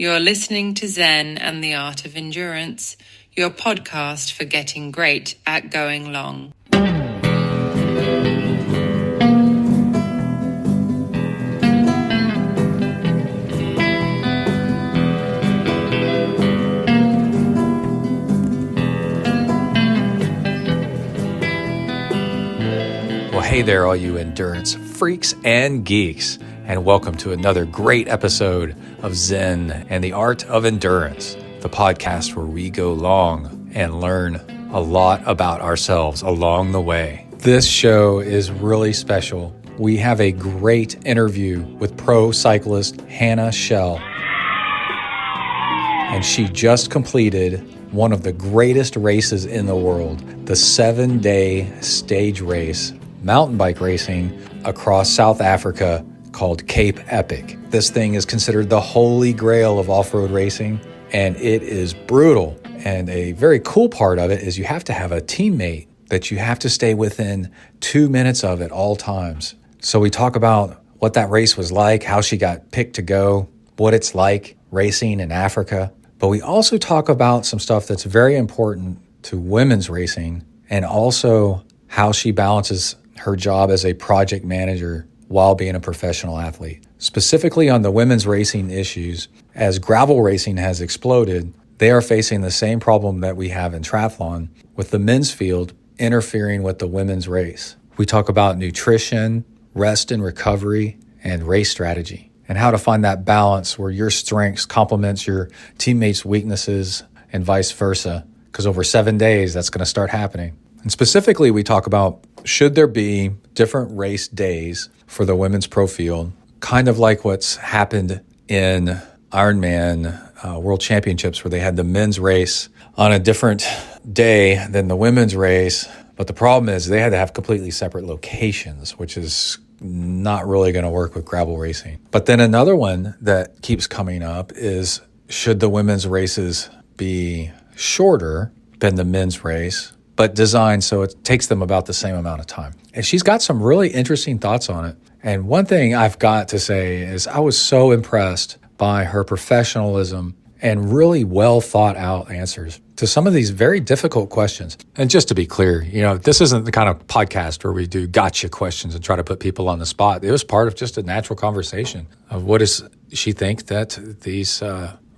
You're listening to Zen and the Art of Endurance, your podcast for getting great at going long. Well, hey there, all you endurance freaks and geeks, and welcome to another great episode of Zen and the Art of Endurance, the podcast where we go long and learn a lot about ourselves along the way. This show is really special. We have a great interview with pro cyclist Hannah Schell, and she just completed one of the greatest races in the world, the 7-day stage race, mountain bike racing across South Africa called Cape Epic. This thing is considered the holy grail of off-road racing, and it is brutal. And a very cool part of it is you have to have a teammate that you have to stay within 2 minutes of at all times. So we talk about what that race was like, how she got picked to go, what it's like racing in Africa. But we also talk about some stuff that's very important to women's racing, and also how she balances her job as a project manager while being a professional athlete. Specifically on the women's racing issues, as gravel racing has exploded, they are facing the same problem that we have in triathlon, with the men's field interfering with the women's race. We talk about nutrition, rest and recovery, and race strategy, and how to find that balance where your strengths complements your teammates' weaknesses and vice versa, because over 7 days, that's going to start happening. And specifically, we talk about, should there be different race days for the women's pro field, kind of like what's happened in Ironman World Championships, where they had the men's race on a different day than the women's race. But the problem is they had to have completely separate locations, which is not really going to work with gravel racing. But then another one that keeps coming up is, should the women's races be shorter than the men's race, but designed so it takes them about the same amount of time? And she's got some really interesting thoughts on it. And one thing I've got to say is I was so impressed by her professionalism and really well thought out answers to some of these very difficult questions. And just to be clear, this isn't the kind of podcast where we do gotcha questions and try to put people on the spot. It was part of just a natural conversation of what does she think that these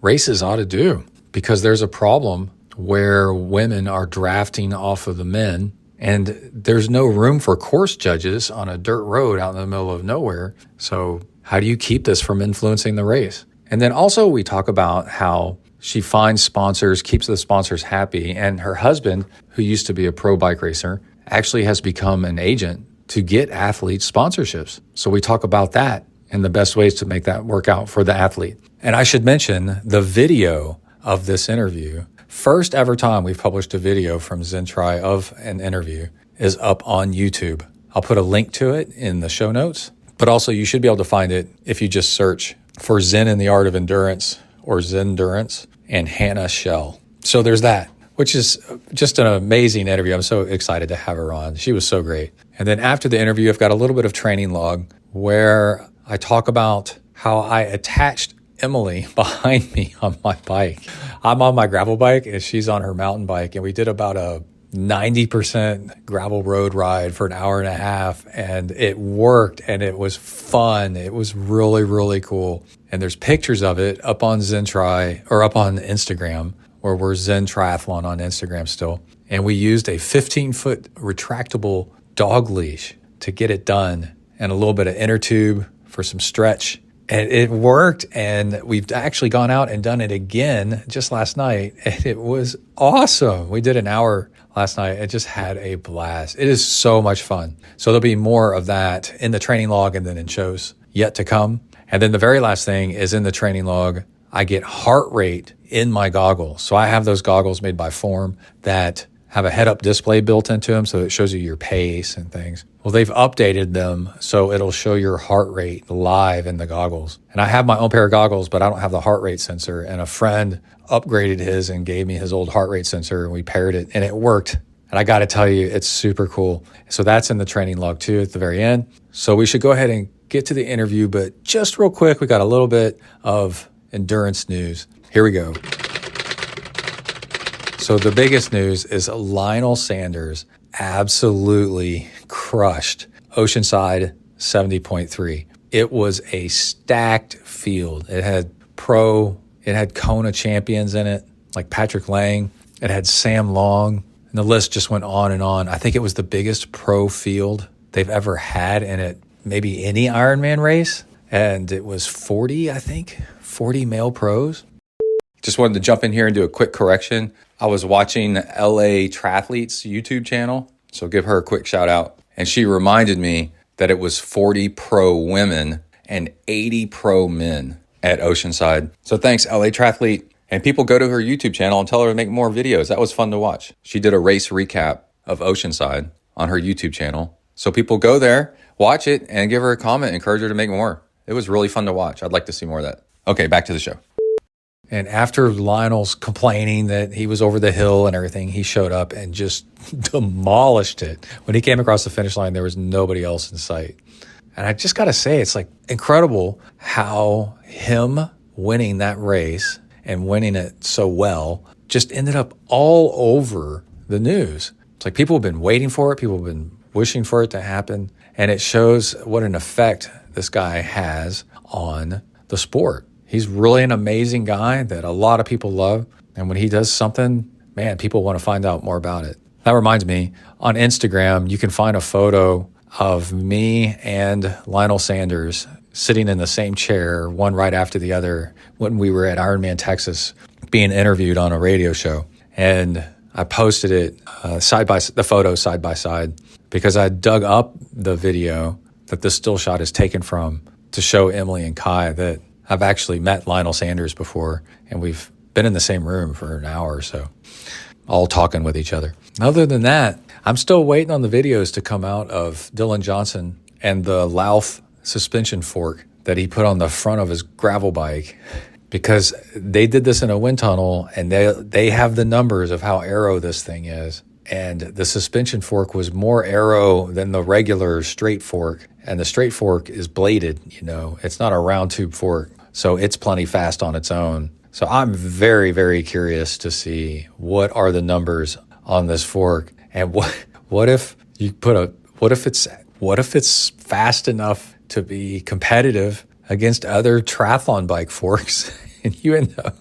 races ought to do? Because there's a problem where women are drafting off of the men, and there's no room for course judges on a dirt road out in the middle of nowhere. So how do you keep this from influencing the race? And then also we talk about how she finds sponsors, keeps the sponsors happy, and her husband, who used to be a pro bike racer, actually has become an agent to get athletes sponsorships. So we talk about that and the best ways to make that work out for the athlete. And I should mention the video of this interview. First ever time we've published a video from ZenTry of an interview is up on YouTube. I'll put a link to it in the show notes, but also you should be able to find it if you just search for Zen and the Art of Endurance or ZenDurance and Hannah Schell. So there's that, which is just an amazing interview. I'm so excited to have her on. She was so great. And then after the interview, I've got a little bit of training log where I talk about how I attached Emily behind me on my bike. I'm on my gravel bike and she's on her mountain bike, and we did about a 90% gravel road ride for an hour and a half, and it worked and it was fun. It was really, really cool. And there's pictures of it up on ZenTry or up on Instagram, where we're Zen Triathlon on Instagram still. And we used a 15-foot retractable dog leash to get it done, and a little bit of inner tube for some stretch. And it worked, and we've actually gone out and done it again just last night, and it was awesome. We did an hour last night and just had a blast. It is so much fun. So there'll be more of that in the training log and then in shows yet to come. And then the very last thing is in the training log, I get heart rate in my goggles. So I have those goggles made by Form that have a head-up display built into them, so it shows you your pace and things. Well, they've updated them so it'll show your heart rate live in the goggles. And I have my own pair of goggles, but I don't have the heart rate sensor. And a friend upgraded his and gave me his old heart rate sensor, and we paired it, and it worked. And I got to tell you, it's super cool. So that's in the training log too at the very end. So we should go ahead and get to the interview, but just real quick, we got a little bit of endurance news. Here we go. So the biggest news is Lionel Sanders absolutely crushed Oceanside 70.3. It was a stacked field. It had Kona champions in it, like Patrick Lang. It had Sam Long, and the list just went on and on. I think it was the biggest pro field they've ever had in it, maybe any Ironman race. And it was 40 male pros. Just wanted to jump in here and do a quick correction. I was watching LA Triathlete's YouTube channel, so give her a quick shout out. And she reminded me that it was 40 pro women and 80 pro men at Oceanside. So thanks, LA Triathlete. And people go to her YouTube channel and tell her to make more videos. That was fun to watch. She did a race recap of Oceanside on her YouTube channel. So people go there, watch it, and give her a comment, encourage her to make more. It was really fun to watch. I'd like to see more of that. Okay, back to the show. And after Lionel's complaining that he was over the hill and everything, he showed up and just demolished it. When he came across the finish line, there was nobody else in sight. And I just got to say, it's like incredible how him winning that race and winning it so well just ended up all over the news. It's like people have been waiting for it. People have been wishing for it to happen. And it shows what an effect this guy has on the sport. He's really an amazing guy that a lot of people love. And when he does something, man, people want to find out more about it. That reminds me, on Instagram, you can find a photo of me and Lionel Sanders sitting in the same chair, one right after the other, when we were at Ironman Texas being interviewed on a radio show. And I posted it the photo side by side, because I dug up the video that this still shot is taken from to show Emily and Kai that I've actually met Lionel Sanders before, and we've been in the same room for an hour or so, all talking with each other. Other than that, I'm still waiting on the videos to come out of Dylan Johnson and the Lauf suspension fork that he put on the front of his gravel bike, because they did this in a wind tunnel, and they have the numbers of how aero this thing is. And the suspension fork was more aero than the regular straight fork. And the straight fork is bladed, it's not a round tube fork. So it's plenty fast on its own. So I'm very, very curious to see what are the numbers on this fork. And what if it's fast enough to be competitive against other triathlon bike forks, and you end up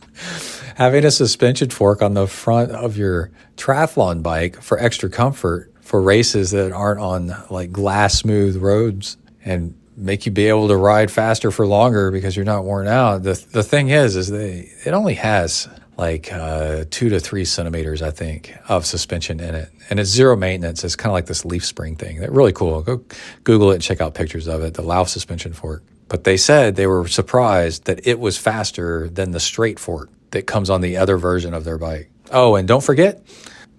having a suspension fork on the front of your triathlon bike for extra comfort for races that aren't on like glass smooth roads, and make you be able to ride faster for longer because you're not worn out. The thing is it only has like 2 to 3 centimeters, I think, of suspension in it. And it's zero maintenance. It's kind of like this leaf spring thing. They're really cool. Go Google it and check out pictures of it, the Lauf suspension fork. But they said they were surprised that it was faster than the straight fork that comes on the other version of their bike. Oh, and don't forget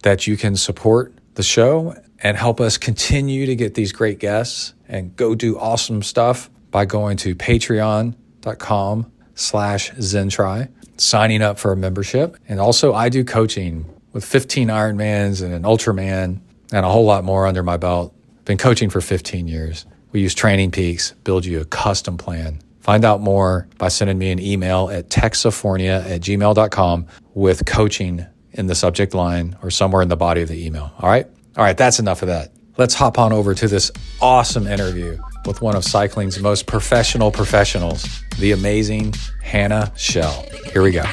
that you can support the show and help us continue to get these great guests and go do awesome stuff by going to patreon.com/ZenTry, signing up for a membership. And also I do coaching with 15 Ironmans and an Ultraman and a whole lot more under my belt. Been coaching for 15 years. We use Training Peaks, build you a custom plan. Find out more by sending me an email at texafornia@gmail.com with coaching in the subject line or somewhere in the body of the email. All right, that's enough of that. Let's hop on over to this awesome interview with one of cycling's most professional professionals, the amazing Hannah Shell. Here we go.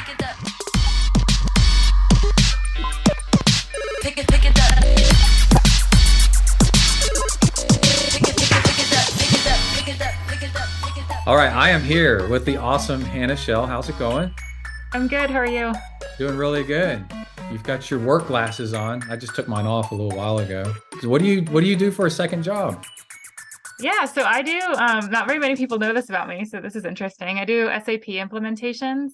All right, I am here with the awesome Hannah Shell. How's it going? I'm good. How are you? Doing really good. You've got your work glasses on. I just took mine off a little while ago. What do you do for a second job? Yeah, so I do. Not very many people know this about me, so this is interesting. I do SAP implementations.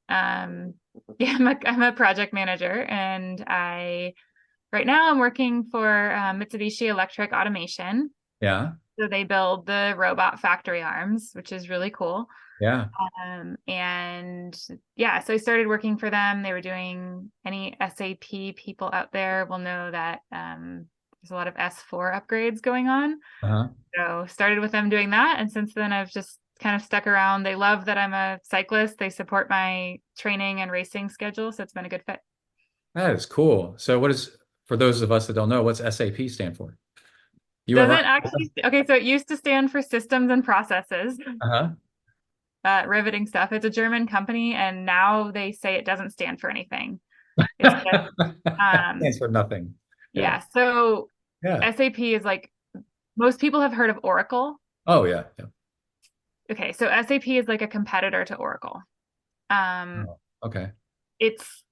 I'm a project manager, and right now I'm working for Mitsubishi Electric Automation. Yeah. So they build the robot factory arms, which is really cool. Yeah. So I started working for them. They were doing, any SAP people out there will know that there's a lot of S4 upgrades going on. Uh-huh. So started with them doing that. And since then I've just kind of stuck around. They love that I'm a cyclist. They support my training and racing schedule, so it's been a good fit. That is cool. So for those of us that don't know, what's SAP stand for? You ever? Doesn't actually, okay, so it used to stand for Systems and Processes, Uh-huh. riveting stuff. It's a German company, and now they say it doesn't stand for anything. It's just, Stands for nothing. Yeah. yeah. So Yeah. SAP is like, most people have heard of Oracle. Oh yeah. Yeah. Okay, so SAP is like a competitor to Oracle. Oh, okay. It's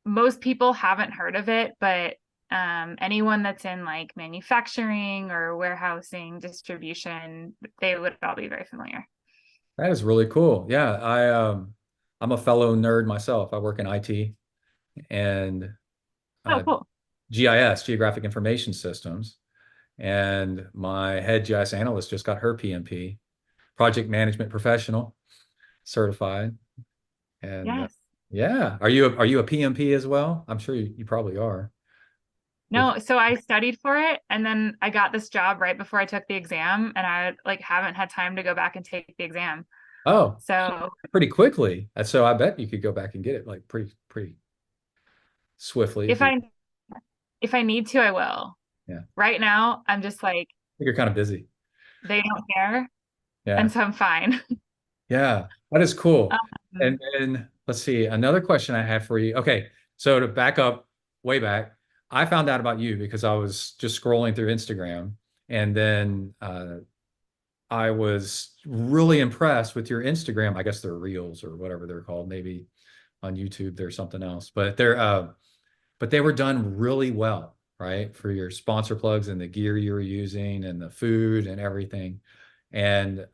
most people haven't heard of it, but anyone that's in like manufacturing or warehousing, distribution, they would all be very familiar. That is really cool. Yeah, I'm a fellow nerd myself. I work in IT and Oh, uh, cool. GIS, Geographic Information Systems, and my head GIS analyst just got her PMP, Project Management Professional, certified. And Yes. yeah, are you a PMP as well? I'm sure you probably are. With No, so I studied for it and then I got this job right before I took the exam and I like haven't had time to go back and take the exam. Oh, So pretty quickly. So I bet you could go back and get it like pretty swiftly if if you. I need to, I will. Yeah, I Right now, I'm just like think you're kind of busy. they don't care, Yeah. and so I'm fine. Yeah, that is cool. Um, And then let's see, another question I had for you. Okay, so to back up way back, I found out about you because I was just scrolling through Instagram, and then I was really impressed with your Instagram. I guess they're reels or whatever they're called. Maybe on YouTube there's something else, but they were done really well, right? For your sponsor plugs and the gear you were using and the food and everything. And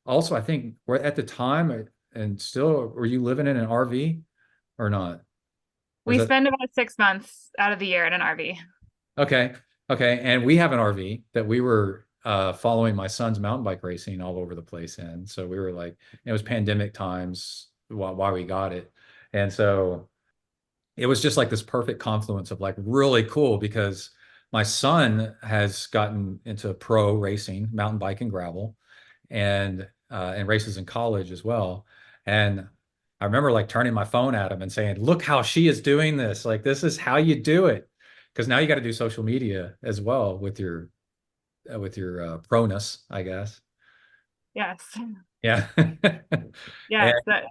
also, I think we're at the time, and still, were you living in an RV or not? Or is we that spend about 6 months out of the year in an RV. okay? Okay, and we have an RV that we were following my son's mountain bike racing all over the place in. So we were like, it was pandemic times why we got it, and so it was just like this perfect confluence of like really cool because my son has gotten into pro racing, mountain bike and gravel, and races in college as well. And I remember like turning my phone at him and saying, "Look how she is doing this! Like this is how you do it." Because now you got to do social media as well with your proness, I guess. Yes. Yeah. And Yes, that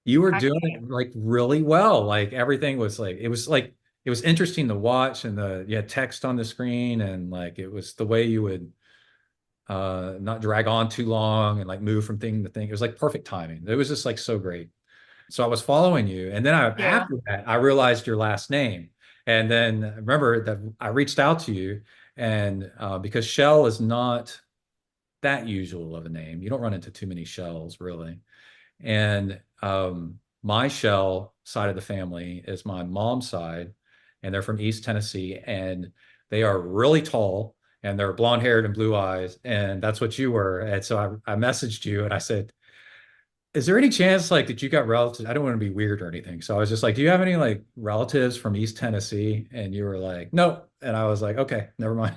you were doing exactly. it like really well. Like everything was like it was interesting to watch, and you had text on the screen, and like it was the way you would not drag on too long and like move from thing to thing. It was like perfect timing. It was just like so great. So I was following you, and then Yeah. after that I realized your last name, and then I remember that I reached out to you, and because Shell is not that usual of a name, you don't run into too many Shells really. And my Shell side of the family is my mom's side, and they're from East Tennessee, and they are really tall, and they're blonde haired and blue eyes, and that's what you were. And so I messaged you and I said, "Is there any chance like that you got relatives? I don't want to be weird or anything." So I was just like, "Do you have any like relatives from East Tennessee?" And you were like, "No." And I was like, "Okay, never mind."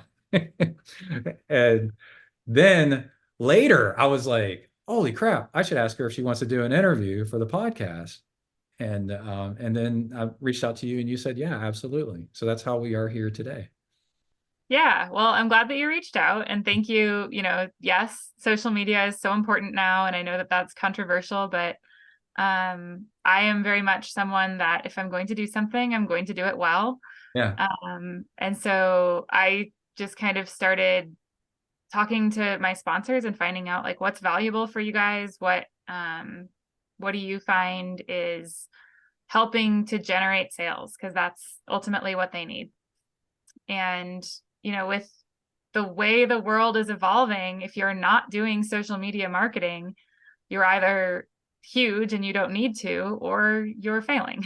And then later, I was like, "Holy crap! I should ask her if she wants to do an interview for the podcast." And then I reached out to you, and you said, "Yeah, absolutely." So that's how we are here today. Yeah. Well, I'm glad that you reached out and thank you. Yes, social media is so important now. And I know that that's controversial, but I am very much someone that if I'm going to do something, I'm going to do it well. Yeah, And so I just kind of started talking to my sponsors and finding out like what's valuable for you guys, what do you find is helping to generate sales because that's ultimately what they need. And with the way the world is evolving, if you're not doing social media marketing, you're either huge and you don't need to, or you're failing.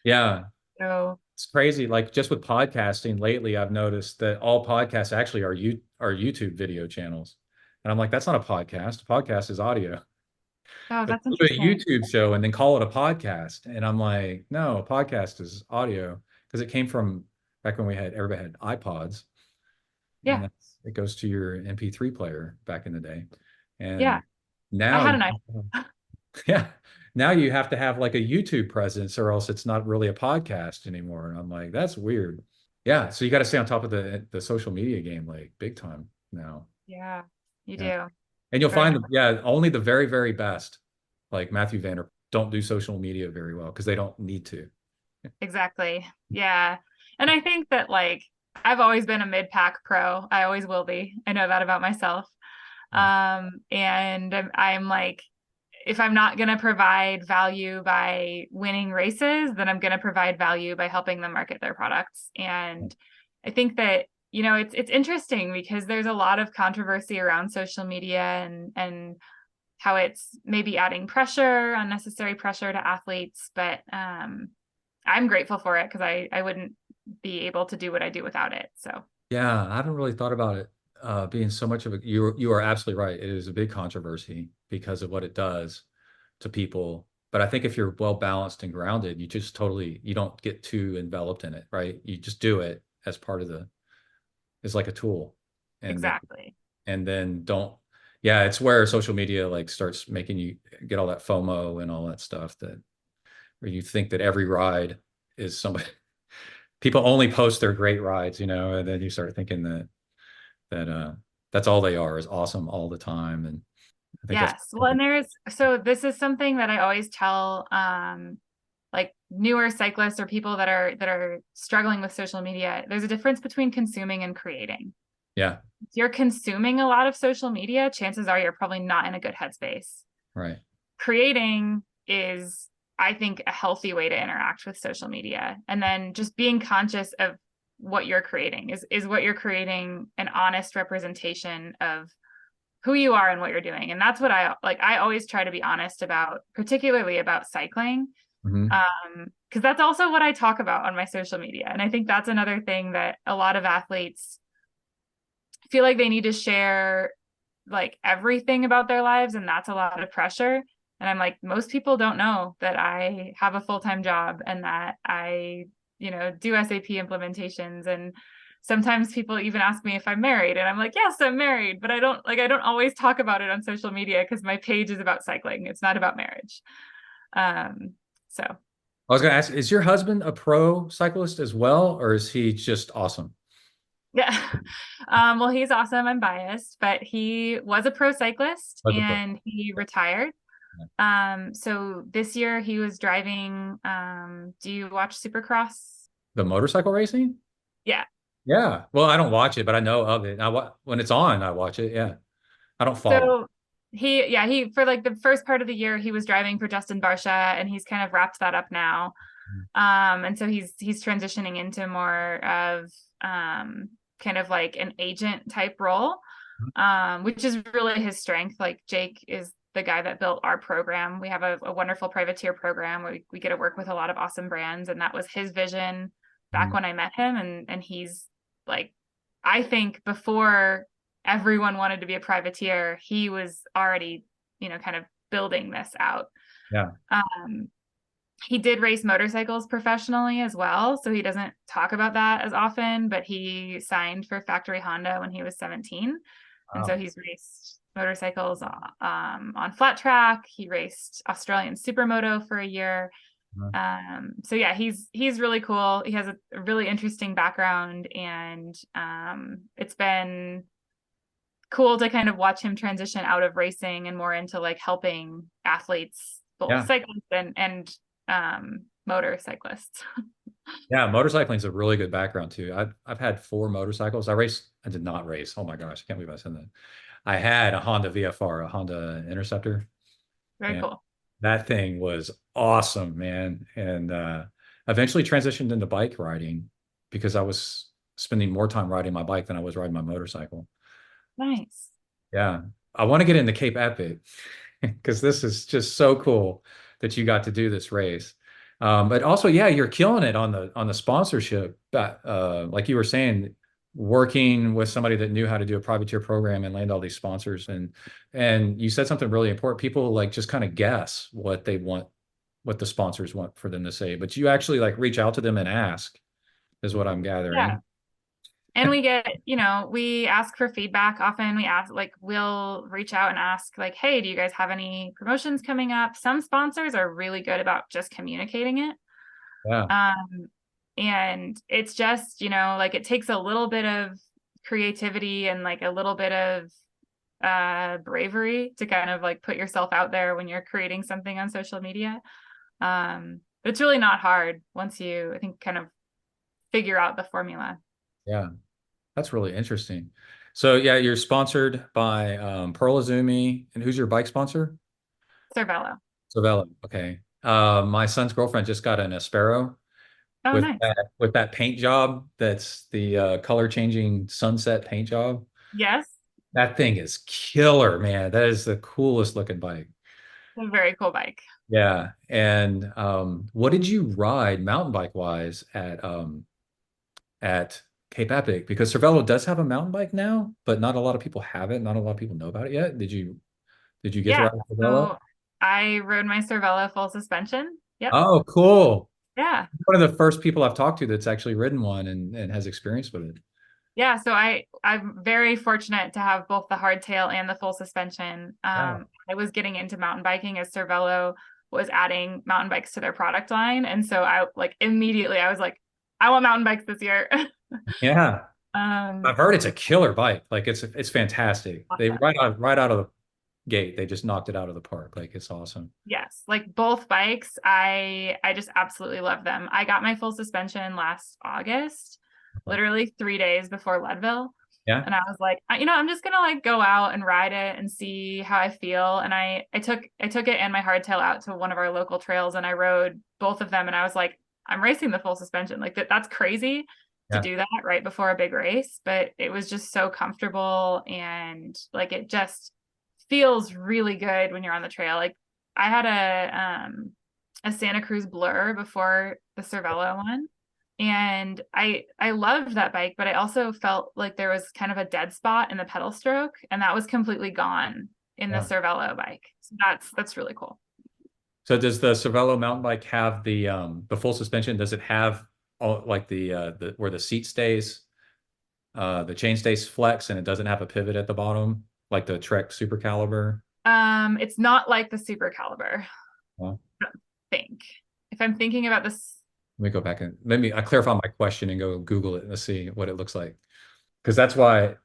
yeah. So It's crazy. Like just with podcasting lately, I've noticed that all podcasts actually are YouTube video channels. And I'm like, that's not a podcast. A podcast is audio. oh, But that's do a interesting. YouTube show and then call it a podcast. And I'm like, no, a podcast is audio because it came from back when everybody had iPods, Yeah. and it goes to your MP3 player back in the day. And Yeah. I Now, had an idea. yeah, now you have to have like a YouTube presence or else it's not really a podcast anymore. And I'm like, that's weird. Yeah. So you got to stay on top of the social media game, like big time now. Yeah, you Yeah. do. And you'll Very find much. that, yeah, only the very, very best, like Matthew Vander, don't do social media very well because they don't need to. Exactly. Yeah. And I think that like I've always been a mid-pack pro. I always will be. I know that about myself. Yeah. And I'm like, if I'm not going to provide value by winning races, then I'm going to provide value by helping them market their products. And I think that, it's interesting because there's a lot of controversy around social media and how it's maybe adding pressure, unnecessary pressure to athletes. But I'm grateful for it because I wouldn't be able to do what I do without it. So Yeah, I haven't really thought about it being so much of a, you are absolutely right. It is a big controversy because of what it does to people. But I think if you're well balanced and grounded, you just totally, you don't get too enveloped in it, right? You just do it as part of it's like a tool. And then, exactly. and then don't, yeah, it's where social media like starts making you get all that FOMO and all that stuff that where you think that every ride is somebody, people only post their great rides, and then you start thinking that that's all they are is awesome all the time. And I think that's Yes. Well, and so this is something that I always tell like newer cyclists or people that are struggling with social media. There's a difference between consuming and creating. yeah, If you're consuming a lot of social media, chances are you're probably not in a good headspace. right. Creating is, I think, a healthy way to interact with social media. And then just being conscious of what you're creating. Is what you're creating an honest representation of who you are and what you're doing? And that's what I like. I always try to be honest about, particularly about cycling. Hmm. Because that's also what I talk about on my social media. And I think that's another thing that a lot of athletes feel like they need to share like everything about their lives, and that's a lot of pressure. And I'm like, most people don't know that I have a full-time job and that I, do SAP implementations. And sometimes people even ask me if I'm married, and I'm like, yes, I'm married, but I don't always talk about it on social media because my page is about cycling. It's not about marriage. So I was going to ask, is your husband a pro cyclist as well, or is he just awesome? yeah. Well, he's awesome. I'm biased, but he was a pro cyclist Was a pro. and he retired. So this year he was driving, do you watch Supercross? The motorcycle racing? Yeah. Yeah. Well, I don't watch it, but I know of it. When it's on, I watch it. Yeah. I don't follow. So he for like the first part of the year he was driving for Justin Barsha, and he's kind of wrapped that up now. And so he's transitioning into more of kind of like an agent type role, which is really his strength. Like Jake is the guy that built our program. We have a wonderful privateer program where we get to work with a lot of awesome brands. And that was his vision back Mhm. when I met him. And he's like, I think before everyone wanted to be a privateer, he was already, kind of building this out. Yeah. Um, he did race motorcycles professionally as well, so he doesn't talk about that as often, but he signed for factory Honda when he was 17. And so Wow. he's raced motorcycles on flat track. He raced Australian supermoto for a year. Uh, So yeah, he's really cool. He has a really interesting background, and it's been cool to kind of watch him transition out of racing and more into like helping athletes, both Yeah. cyclists and motorcyclists. Yeah. Motorcycling is a really good background too. I've had four motorcycles. I did not race. Oh my gosh. I can't believe I said that. I had a Honda VFR, a Honda Interceptor. Very And cool. that thing was awesome, man. And eventually transitioned into bike riding because I was spending more time riding my bike than I was riding my motorcycle. Nice. Yeah. I want to get into Cape Epic because this is just so cool that you got to do this race. But also, yeah, you're killing it on the sponsorship. Like you were saying, working with somebody that knew how to do a privateer program and land all these sponsors. And you said something really important. People like just kind of guess what they want, what the sponsors want for them to say, but you actually like reach out to them and ask, is what I'm Yeah. gathering. And we get, we ask for feedback. Often we ask, like, we'll reach out and ask, like, hey, do you guys have any promotions coming up? Some sponsors are really good about just communicating it. Yeah. Um, and it's just, like it takes a little bit of creativity and like a little bit of bravery to kind of like put yourself out there when you're creating something on social media. But it's really not hard once you, I think, kind of figure out the formula. Yeah. That's really interesting. So yeah, you're sponsored by Pearl Izumi, and who's your bike sponsor? Cervelo. Savella. Okay. My son's girlfriend just got an Aspero Oh, nice. with that paint job. That's the color changing sunset paint job. Yes. That thing is killer, man. That is the coolest looking bike. A very cool bike. Yeah. And what did you ride mountain bike wise at Cape Epic? Because Cervelo does have a mountain bike now, but not a lot of people have it. Not a lot of people know about it yet. Did you get to Yeah. ride a Cervelo? So I rode my Cervelo full suspension. Yep. Oh, cool. Yeah. One of the first people I've talked to that's actually ridden one and has experience with it. Yeah, so I'm very fortunate to have both the hardtail and the full suspension. Yeah. I was getting into mountain biking as Cervelo was adding mountain bikes to their product line, and so I like immediately I was like, I want mountain bikes this year. Yeah. um, I've heard it's a killer bike. Like it's fantastic. They awesome. right out of the gate, they just knocked it out of the park. Like it's awesome. Yes, like both bikes, I just absolutely love them. I got my full suspension last August, literally 3 days before Leadville. Yeah. And I was like, I'm just gonna like go out and ride it and see how I feel. And I took it and my hardtail out to one of our local trails and I rode both of them. And I was like, I'm racing the full suspension. Like that's crazy to Yeah. do that right before a big race, but it was just so comfortable and like it just feels really good when you're on the trail. Like I had a Santa Cruz Blur before the Cervelo one. And I loved that bike, but I also felt like there was kind of a dead spot in the pedal stroke, and that was completely gone in the Yeah. Cervelo bike. So that's really cool. So does the Cervelo mountain bike have the full suspension? Does it have all like the where the seat stays, the chain stays flex and it doesn't have a pivot at the bottom like the Trek Super Caliber? It's not like the Super Caliber, Well, I don't think. If I'm thinking about this, let me go back and I clarify my question and go Google it and see what it looks like. Because that's why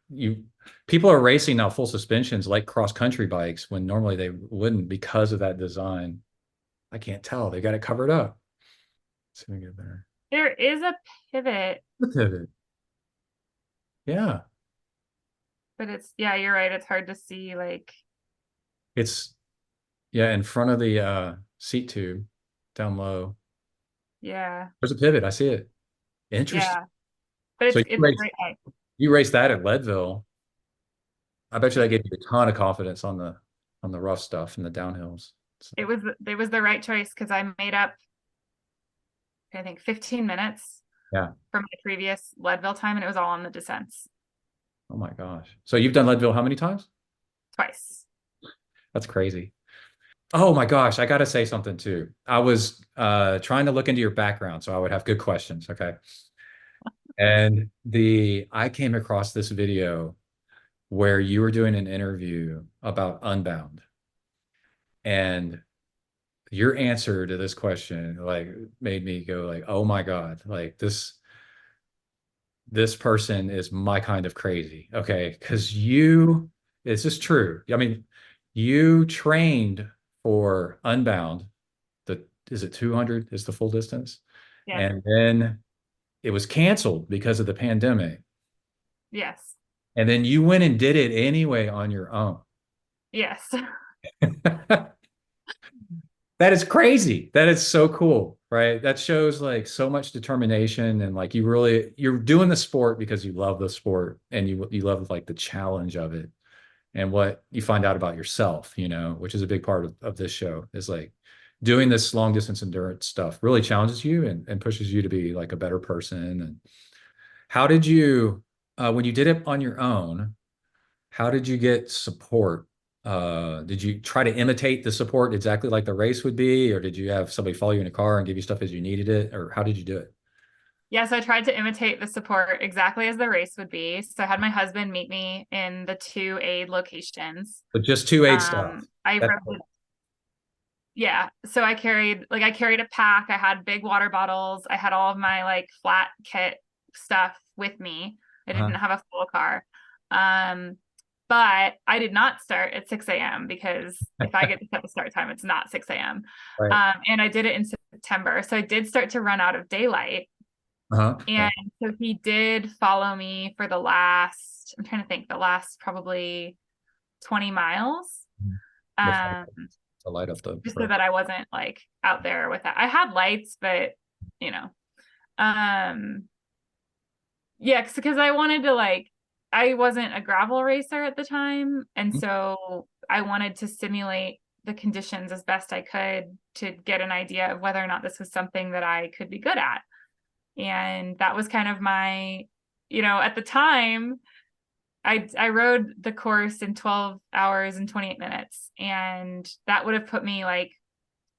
people are racing now full suspensions like cross country bikes when normally they wouldn't because of that design. I can't tell. They got it covered up. Let's see if we get there. there is a pivot, The pivot. Yeah. but yeah, you're right. It's hard to see like, It's yeah, in front of the seat tube down low. yeah, There's a pivot. I see it. Interesting. yeah, but So it's a great bike. you raced that at Leadville. I bet you that gave you a ton of confidence on the rough stuff and the downhills. So, It was the right choice because I made up, I think, 15 minutes yeah. from my previous Leadville time, and it was all on the descents Oh my gosh. So you've done Leadville how many times? twice. That's crazy. Oh my gosh, I got to say something too. I was trying to look into your background so I would have good questions, okay? And I came across this video where you were doing an interview about Unbound. And your answer to this question like made me go like, "Oh my God, like this person is my kind of crazy." Okay? Because this is true. I mean, you trained for Unbound, is it 200 is the full distance? Yes. And then it was canceled because of the pandemic. Yes. And then you went and did it anyway on your own. Yes. That is crazy. That is so cool, right? That shows like so much determination and like you're doing the sport because you love the sport and you love like the challenge of it and what you find out about yourself, which is a big part of this show is like doing this long distance endurance stuff really challenges you and pushes you to be like a better person. And how did you, when you did it on your own, how did you get support? Did you try to imitate the support exactly like the race would be, or did you have somebody follow you in a car and give you stuff as you needed it, or how did you do it? Yeah, so I tried to imitate the support exactly as the race would be. So I had my husband meet me in the two aid locations. But just two aid stuff. I That's rode, yeah. So I carried a pack. I had big water bottles. I had all of my like flat kit stuff with me. I uh-huh. didn't have a full car. Um, but I did not start at 6 a.m. because if I get to set the start time, it's not 6 a.m. Right. And I did it in September. So I did start to run out of daylight. Uh-huh. And Right. so he did follow me for the last, I'm trying to think, the last probably 20 miles. Before Um, the light of the just so road. that I wasn't like out there with that. I had lights, but you know, um, yeah, because I wanted to like, I wasn't a gravel racer at the time. And so I wanted to simulate the conditions as best I could to get an idea of whether or not this was something that I could be good at. And that was kind of my, at the time, I rode the course in 12 hours and 28 minutes. And that would have put me like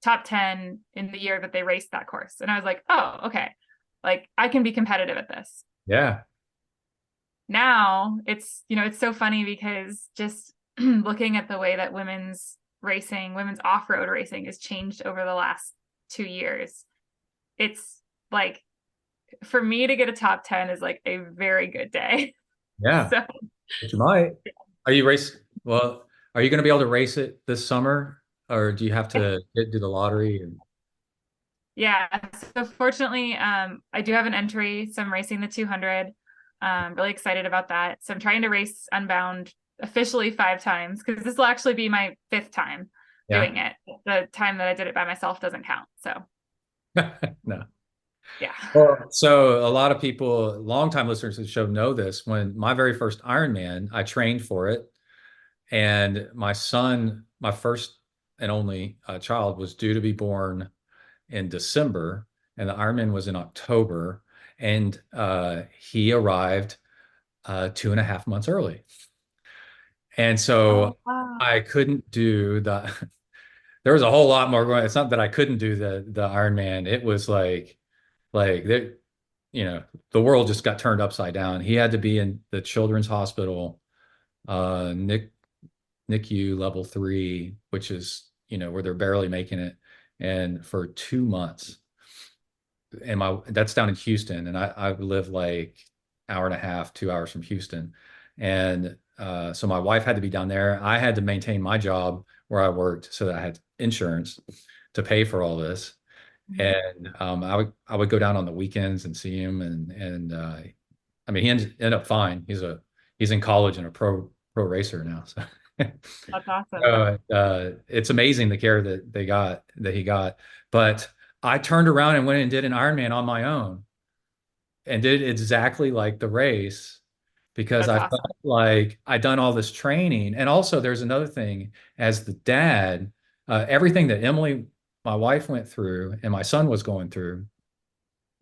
top 10 in the year that they raced that course. And I was like, oh, okay. Like I can be competitive at this. Yeah. Now it's so funny because just looking at the way that women's off-road racing has changed over the last 2 years. It's like, for me to get a top 10 is like a very good day. Yeah. So But you might. Well, are you going to be able to race it this summer, or do you have to do the lottery? And yeah, so fortunately, I do have an entry, so I'm racing the 200. Really excited about that. So I'm trying to race Unbound officially 5 times because this will actually be my 5th time yeah. doing it. The time that I did it by myself doesn't count. So No. yeah. Well, so a lot of people, longtime listeners to the show know this. When my very first Ironman, I trained for it, and my son, my first and only child, was due to be born in December, and the Ironman was in October, and he arrived 2.5 months early. And Oh, so wow. I couldn't do the, there was a whole lot more going. It's not that I couldn't do the Ironman. It was like that, the world just got turned upside down. He had to be in the children's hospital, NICU level 3, which is, where they're barely making it. And for 2 months, and that's down in Houston, and I live like hour and a half, 2 hours from Houston. And so my wife had to be down there. I had to maintain my job where I worked so that I had insurance to pay for all this. And I would go down on the weekends and see him, and I mean he ended up fine. He's in college and a pro racer now. So That's awesome. it's amazing the care that he got. But I turned around and went and did an Ironman on my own and did exactly like the race because That's I awesome. felt like I'd done all this training. And also, there's another thing as the dad, everything that Emily, my wife, went through and my son was going through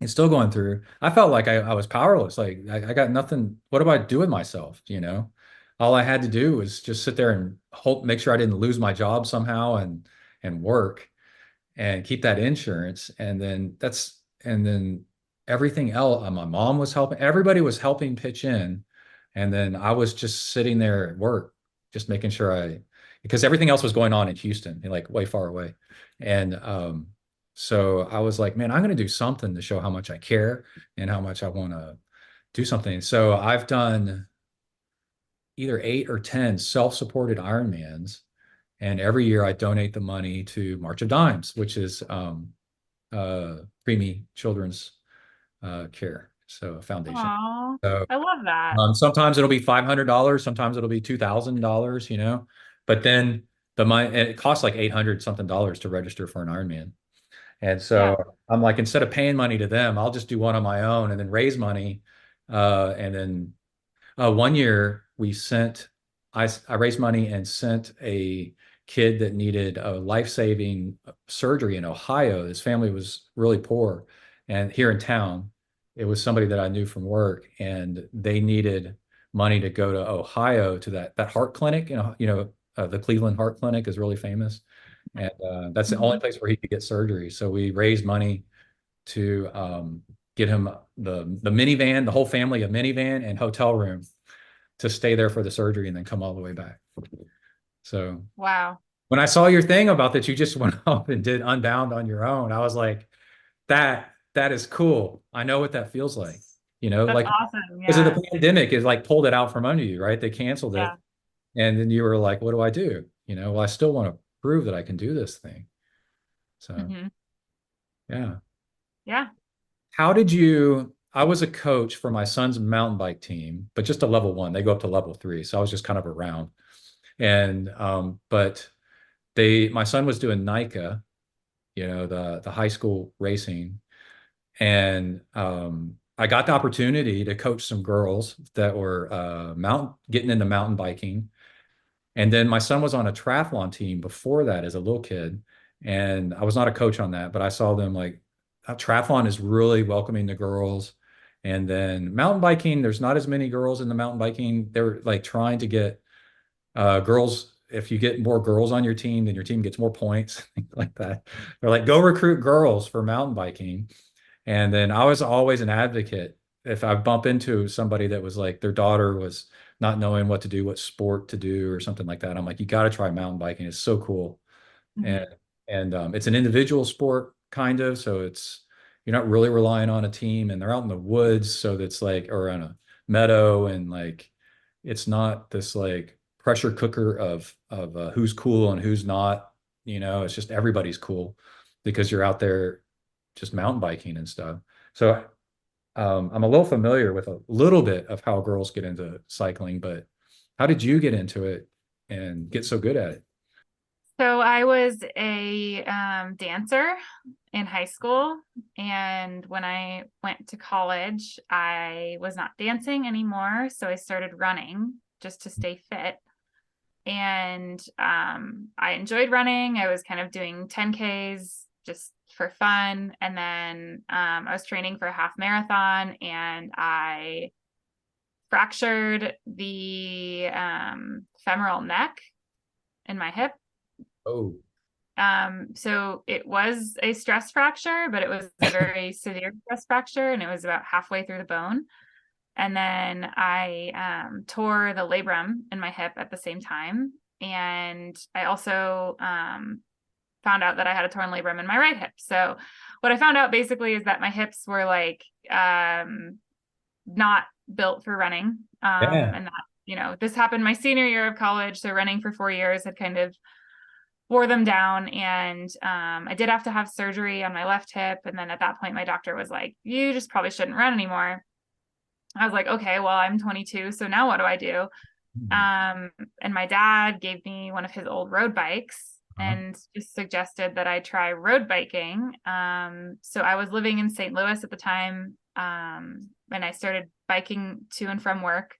and still going through, I felt like I was powerless. Like I got nothing. What do I do with myself? All I had to do was just sit there and make sure I didn't lose my job somehow and work and keep that insurance. And then everything else, my mom was helping, everybody was helping pitch in. And then I was just sitting there at work, just making sure because everything else was going on in Houston, like way far away. And so I was like, man, I'm going to do something to show how much I care and how much I want to do something. So I've done either 8 or 10 self-supported Ironmans. And every year I donate the money to March of Dimes, which is preemie children's care, so a foundation. Oh, So I love that. sometimes it'll be $500, sometimes it'll be $2,000, but then the money, and it costs like 800 something dollars to register for an Ironman. And Yeah. so I'm like, instead of paying money to them, I'll just do one on my own and then raise money. And then one year I raised money and sent a kid that needed a life-saving surgery in Ohio. His family was really poor, and here in town, it was somebody that I knew from work, and they needed money to go to Ohio to that heart clinic. The Cleveland Heart Clinic is really famous, and that's the only place where he could get surgery. So we raised money to get him the minivan, the whole family a minivan and hotel room to stay there for the surgery and then come all the way back. So Wow. when I saw your thing about that, you just went off and did Unbound on your own. I was like, that is cool. I know what that feels like. That's Like awesome. because of Yeah. the pandemic is like pulled it out from under you, right? They canceled it. Yeah. And then you were like, what do I do? Well, I still want to prove that I can do this thing. So Hmm. yeah. Yeah. How I was a coach for my son's mountain bike team, but just a level one. They go up to level three. So I was just kind of around. And but my son was doing NICA, the high school racing. And I got the opportunity to coach some girls that were getting into mountain biking. And then my son was on a triathlon team before that as a little kid. And I was not a coach on that, but I saw them like triathlon is really welcoming the girls. And then mountain biking, there's not as many girls in the mountain biking. They're like trying to get girls. If you get more girls on your team, then your team gets more points, things like that. They're like, go recruit girls for mountain biking. And then I was always an advocate. If I bump into somebody that was like their daughter was not knowing what to do, what sport to do, or something like that, I'm like, you got to try mountain biking. It's so cool. And Hmm. it's an individual sport kind of, so you're not really relying on a team, and they're out in the woods, so that's like or on a meadow, and like it's not this like pressure cooker of who's cool and who's not. It's just everybody's cool because you're out there just mountain biking and stuff. So I'm a little familiar with a little bit of how girls get into cycling, but how did you get into it and get so good at it? So I was a dancer in high school. And when I went to college, I was not dancing anymore. So I started running just to stay fit. And I enjoyed running. I was kind of doing 10Ks just for fun. And then I was training for a half marathon and I fractured the femoral neck in my hip. Oh, So it was a stress fracture, but it was a very severe stress fracture, and it was about halfway through the bone. And then I tore the labrum in my hip at the same time. And I also found out that I had a torn labrum in my right hip. So what I found out basically is that my hips were like not built for running. yeah. And that, this happened my senior year of college. So running for 4 years had kind of wore them down. And I did have to have surgery on my left hip. And then at that point, my doctor was like, you just probably shouldn't run anymore. I was like, okay, well, I'm 22. So now what do I do? And my dad gave me one of his old road bikes Uh-huh. and just suggested that I try road biking. So I was living in St. Louis at the time. And I started biking to and from work.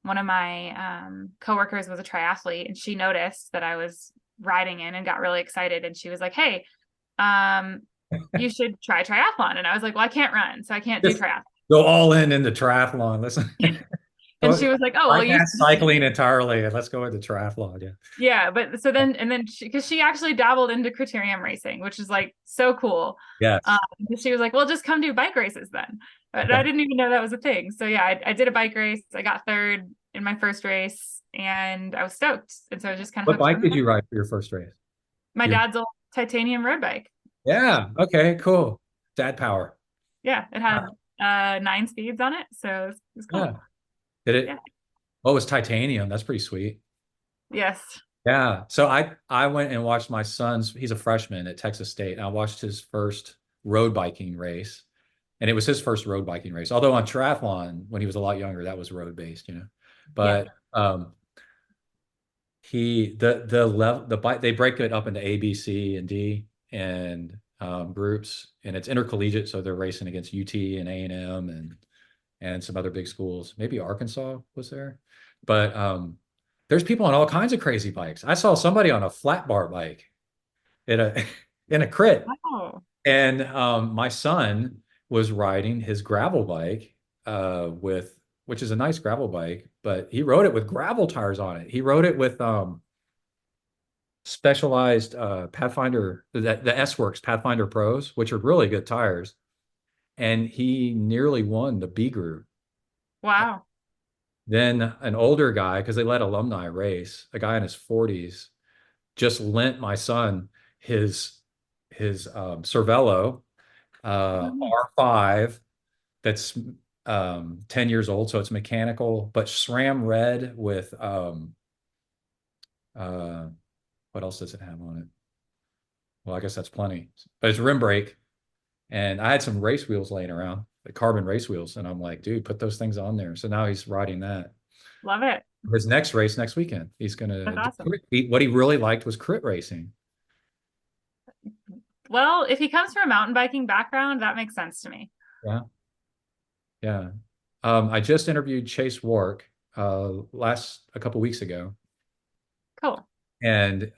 One of my coworkers was a triathlete, and she noticed that I was riding in and got really excited. And she was like, hey, you should try triathlon. And I was like, well, I can't run, so I can't do Just triathlon. go all in the triathlon. Listen, And she was like, oh, well, bypass cycling entirely and let's go into triathlon. Yeah. yeah. But so then, and then because she actually dabbled into criterium racing, which is like so cool. Yes. She was like, well, just come do bike races then. But I didn't even know that was a thing. So yeah, I did a bike race. I got third in my first race and I was stoked. And so I was just kind of What hooked bike from did there. you ride for your first race? My You, dad's old titanium road bike. yeah. Okay, cool. Dad power. Yeah, it had 9 speeds on it. So it's cool. Yeah. Did Yeah. it? Oh, it was titanium. That's pretty sweet. Yes. Yeah. So I went and watched my son's, he's a freshman at Texas State. And I watched his first road biking race. And it was his first road biking race. Although on triathlon, when he was a lot younger, that was road based. Yeah. But the level the bike they break it up into A, B, C, and D and groups, and it's intercollegiate, so they're racing against UT and A&M and some other big schools. Maybe Arkansas was there, but there's people on all kinds of crazy bikes. I saw somebody on a flat bar bike in a in a crit, Oh. and my son was riding his gravel bike with which is a nice gravel bike, but he rode it with gravel tires on it. He rode it with specialized Pathfinder, the S Works Pathfinder Pros, which are really good tires. and he nearly won the B group. Wow. Then an older guy, because they let alumni race, a guy in his 40s, just lent my son his Cervelo R5 that's 10 years old, so it's mechanical, but SRAM red with uh, what else does it have on it? Well, I guess that's plenty. But it's rim brake, and I had some race wheels laying around, the carbon race wheels, and I'm like, dude, put those things on there. So now he's riding that. Love it. His next race next weekend, he's gonna That's do awesome. what he really liked was crit racing. Well, if he comes from a mountain biking background, that makes sense to me. Yeah, yeah. I just interviewed Chase Wark a couple weeks ago, Cool. and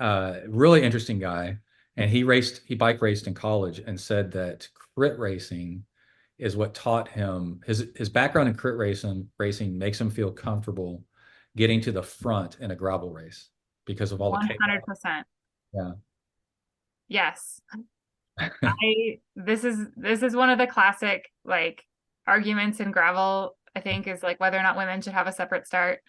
really interesting guy. And he bike raced in college and said that crit racing is what taught him his background in crit racing makes him feel comfortable getting to the front in a gravel race because of all the chaos. 100%. Yeah. Yes. This is one of the classic like arguments in gravel, I think, is like whether or not women should have a separate start.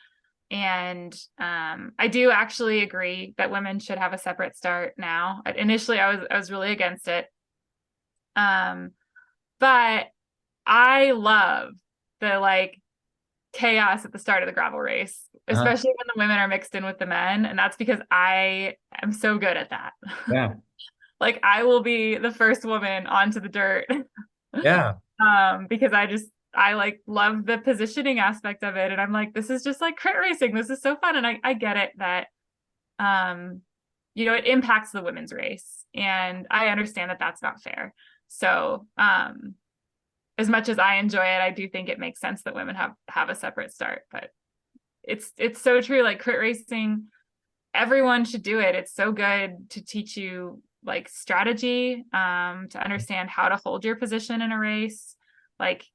And I do actually agree that women should have a separate start now. Initially, I was really against it. But I love the like chaos at the start of the gravel race, Uh, especially when the women are mixed in with the men. And that's because I am so good at that. yeah. Like I will be the first woman onto the dirt. Yeah. Because I like love the positioning aspect of it. And I'm like, this is just like crit racing. This is so fun. And I get it that it impacts the women's race. And I understand that that's not fair. So as much as I enjoy it, I do think it makes sense that women have a separate start. But it's so true. Like crit racing, everyone should do it. It's so good to teach you like strategy, to understand how to hold your position in a race. Like,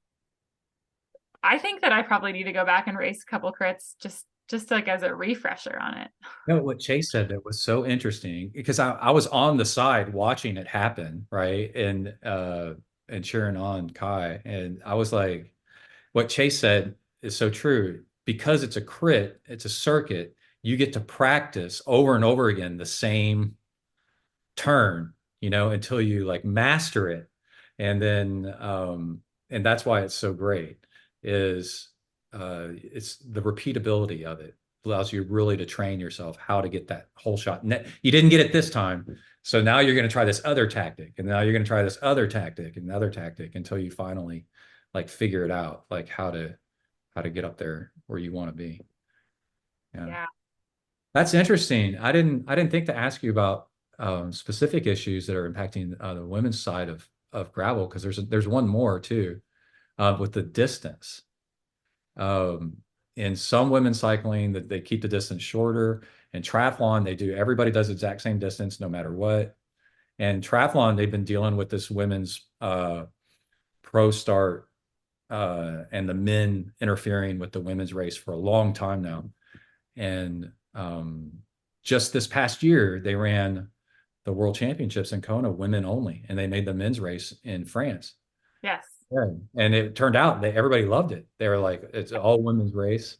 I think that I probably need to go back and race a couple crits just like as a refresher on it. No, what Chase said that was so interesting because I was on the side watching it happen, right? And cheering on Kai. And I was like, what Chase said is so true. Because it's a crit, it's a circuit, you get to practice over and over again the same turn, until you like master it. And then and that's why it's so great is it's the repeatability of it allows you really to train yourself how to get that whole shot. You didn't get it this time. So now you're going to try this other tactic, and now you're going to try this other tactic and another tactic until you finally like figure it out, like how to get up there where you want to be. Yeah. That's interesting. I didn't think to ask you about specific issues that are impacting the women's side of gravel because there's one more too with the distance. In some women's cycling, that they keep the distance shorter. In triathlon, everybody does the exact same distance no matter what. And triathlon, they've been dealing with this women's pro start and the men interfering with the women's race for a long time now. And just this past year, they ran the World Championships in Kona, women only, and they made the men's race in France. Yes. Yeah. And it turned out that everybody loved it. They were like, it's an all women's race.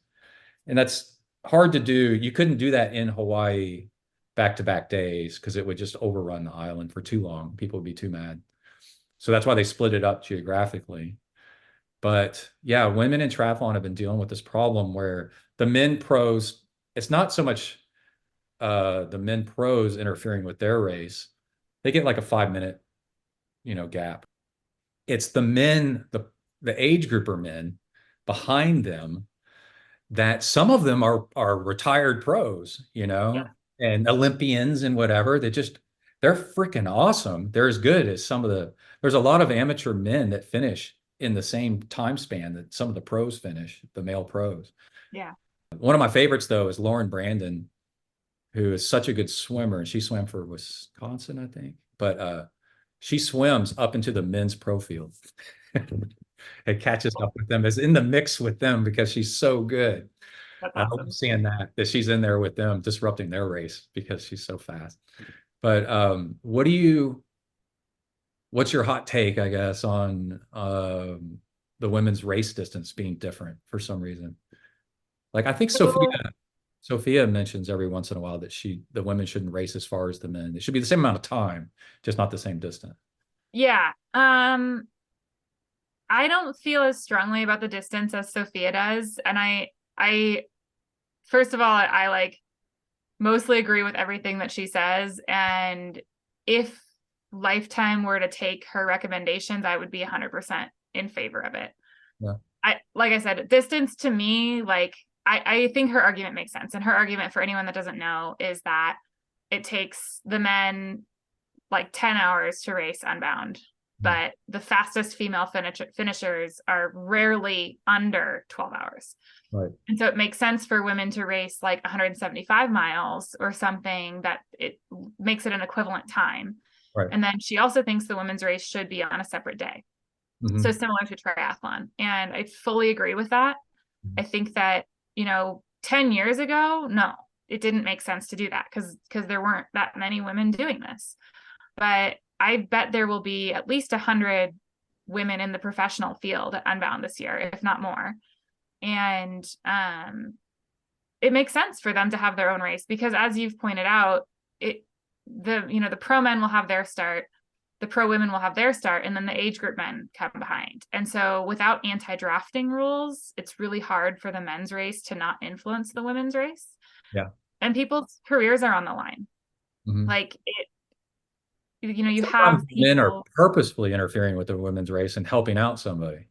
And that's hard to do. You couldn't do that in Hawaii back-to-back days because it would just overrun the island for too long. People would be too mad. So that's why they split it up geographically. But yeah, women in triathlon have been dealing with this problem where the men pros, it's not so much the men pros interfering with their race. They get like a 5 minute, gap. It's the men, the age grouper men behind them that some of them are retired pros, Yeah. and Olympians and whatever. They're freaking awesome. They're as good as there's a lot of amateur men that finish in the same time span that some of the pros finish, the male pros. Yeah. One of my favorites though is Lauren Brandon, who is such a good swimmer. And she swam for Wisconsin, I think. But she swims up into the men's pro field. It catches up with them, is in the mix with them because she's so good. That's I hope awesome. seeing that she's in there with them, disrupting their race because she's so fast. But what do you what's your hot take, I guess, on the women's race distance being different for some reason? Like I think So, Sophia mentions every once in a while that the women shouldn't race as far as the men. It should be the same amount of time, just not the same distance. yeah. I don't feel as strongly about the distance as Sophia does. And I first of all, I like mostly agree with everything that she says. And if Lifetime were to take her recommendations, I would be 100% in favor of it. Yeah. Like I said, distance to me, like I think her argument makes sense. And her argument, for anyone that doesn't know, is that it takes the men like 10 hours to race Unbound, Mm. but the fastest female finishers are rarely under 12 hours. Right. And so it makes sense for women to race like 175 miles or something that it makes it an equivalent time. Right. And then she also thinks the women's race should be on a separate day. So Hmm. similar to triathlon. And I fully agree with that. I think that, 10 years ago, no, it didn't make sense to do that because there weren't that many women doing this. But I bet there will be at least 100 women in the professional field at Unbound this year, if not more. And it makes sense for them to have their own race because, as you've pointed out, the pro men will have their start, the pro women will have their start, and then the age group men come behind. And so without anti-drafting rules, it's really hard for the men's race to not influence the women's race. Yeah. And people's careers are on the line. Hmm. Like you Sometimes have men are people. purposefully interfering with the women's race and helping out somebody.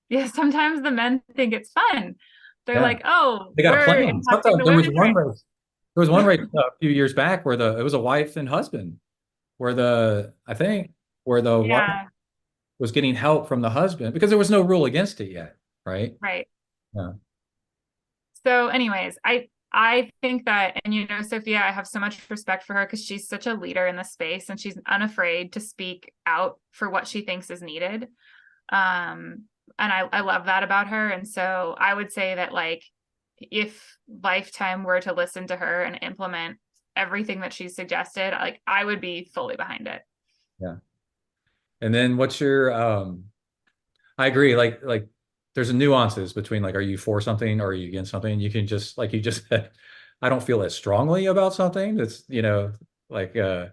Yeah, sometimes the men think it's fun. They're Yeah. like, oh, They got a we're plan. impacting Sometimes the women's race. there was one race a few years back where it was a wife and husband where I think where the wife Yeah, was getting help from the husband because there was no rule against it yet, right? right. Yeah. So anyways, I think that, and Sophia, I have so much respect for her because she's such a leader in this space and she's unafraid to speak out for what she thinks is needed. And I love that about her. And so I would say that, like, if Lifetime were to listen to her and implement everything that she suggested, like, I would be fully behind it. Yeah. And then what's your I agree, like there's nuances between like are you for something or are you against something? You can just like you just said, I don't feel as strongly about something. That's, like the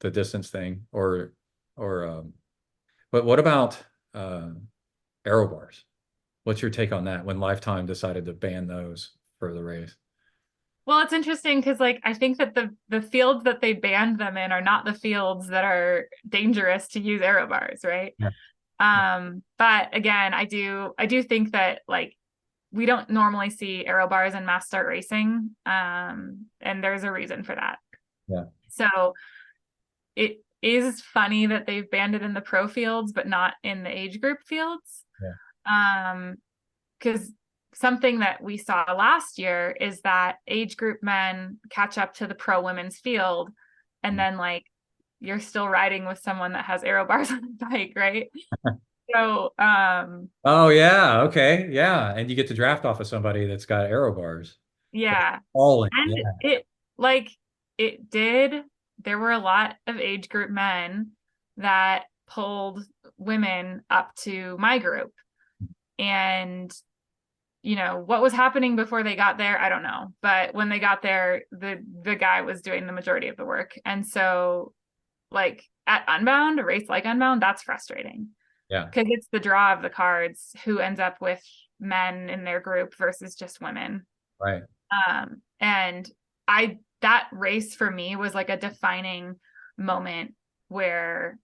distance thing or but what about aero bars? What's your take on that when Lifetime decided to ban those for the race? Well, it's interesting because, like, I think that the fields that they banned them in are not the fields that are dangerous to use aero bars, right? Yeah. But again, I do think that, like, we don't normally see aero bars in mass start racing, and there's a reason for that. Yeah. So it is funny that they've banned it in the pro fields, but not in the age group fields. Yeah. Because something that we saw last year is that age group men catch up to the pro women's field, and then, like, you're still riding with someone that has aero bars on the bike, right? So, Oh yeah, okay. Yeah. And you get to draft off of somebody that's got aero bars. yeah. All in. And Yeah. like, it did, there were a lot of age group men that pulled women up to my group. And what was happening before they got there, I don't know. But when they got there, the guy was doing the majority of the work. And so, like, at Unbound, a race like Unbound, that's frustrating Yeah. because it's the draw of the cards who ends up with men in their group versus just women. Right. And that race for me was like a defining moment where,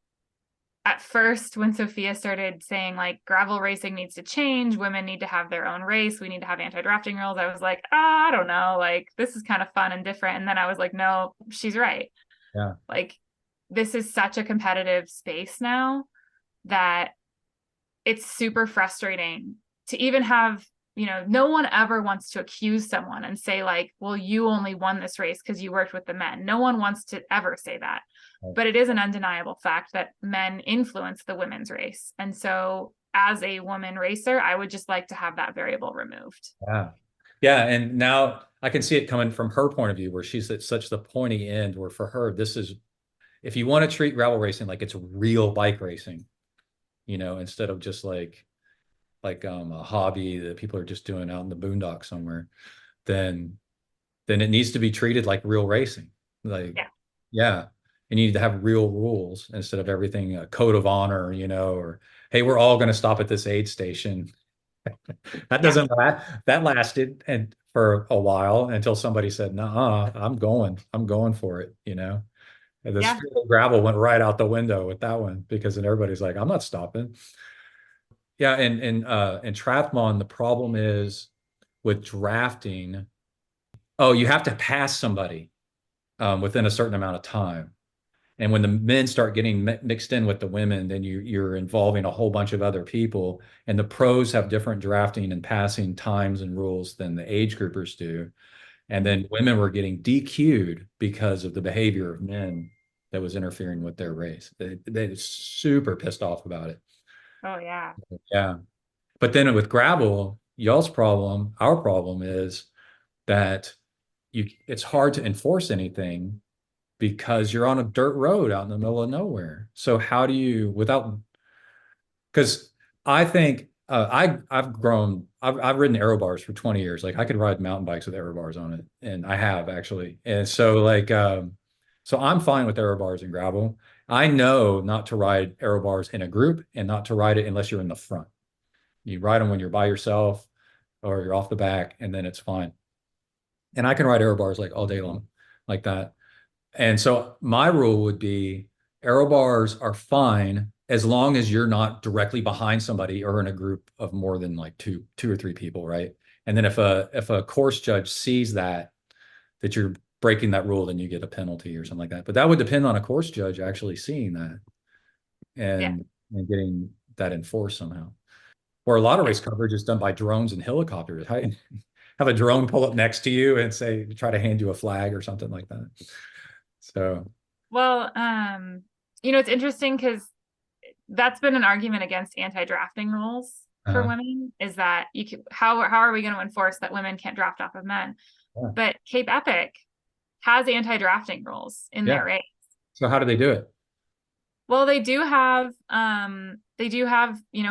at first, when Sophia started saying, like, gravel racing needs to change, women need to have their own race, we need to have anti-drafting rules, I was like, I don't know, like, this is kind of fun and different. And then I was like, no, she's right. Yeah. Like, this is such a competitive space now that it's super frustrating to even have, no one ever wants to accuse someone and say, like, well, you only won this race because you worked with the men. No one wants to ever say that. Right. But it is an undeniable fact that men influence the women's race. And so, as a woman racer, I would just like to have that variable removed. Yeah. Yeah. And now I can see it coming from her point of view where she's at such the pointy end where for her, this is if you want to treat gravel racing like it's real bike racing, instead of just a hobby that people are just doing out in the boondocks somewhere, then it needs to be treated like real racing. Like, Yeah. yeah, you need to have real rules instead of everything a code of honor, or hey, we're all going to stop at this aid station. That Yeah. doesn't last. That lasted and for a while until somebody said, "Nah, I'm going for it." And the Yeah. spirit of gravel went right out the window with that one because then everybody's like, "I'm not stopping." Yeah, and triathlon, the problem is with drafting. Oh, you have to pass somebody within a certain amount of time. And when the men start getting mixed in with the women, then you're involving a whole bunch of other people. And the pros have different drafting and passing times and rules than the age groupers do. And then women were getting DQ'd because of the behavior of men that was interfering with their race. They were super pissed off about it. Oh yeah. Yeah. But then with gravel, our problem is that it's hard to enforce anything because you're on a dirt road out in the middle of nowhere. So how do you without because I think I've ridden aero bars for 20 years. Like I could ride mountain bikes with aero bars on it, and I have actually. And so so I'm fine with aero bars and gravel. I know not to ride aero bars in a group and not to ride it unless you're in the front. You ride them when you're by yourself or you're off the back, and then it's fine. And I can ride aero bars like all day long, like that. And so my rule would be aero bars are fine as long as you're not directly behind somebody or in a group of more than like two or three people, right? And then if a course judge sees that you're breaking that rule, then you get a penalty or something like that. But that would depend on a course judge actually seeing that Yeah. and getting that enforced somehow. Or a lot of Yeah. race coverage is done by drones and helicopters. Have a drone pull up next to you and say, try to hand you a flag or something like that. So, Well, it's interesting because that's been an argument against anti-drafting rules for uh, women is that how are we going to enforce that women can't draft off of men? yeah. But Cape Epic has anti-drafting rules in Yeah. their race. So how do they do it? Well, they do have,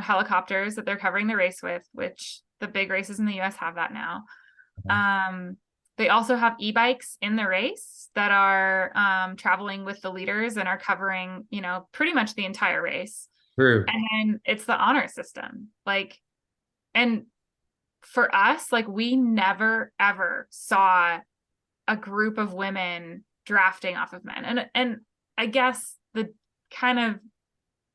helicopters that they're covering the race with, which the big races in the US have that now. Um, they also have e-bikes in the race that are traveling with the leaders and are covering, pretty much the entire race. True. And then it's the honor system. And for us, we never ever saw a group of women drafting off of men. And I guess the kind of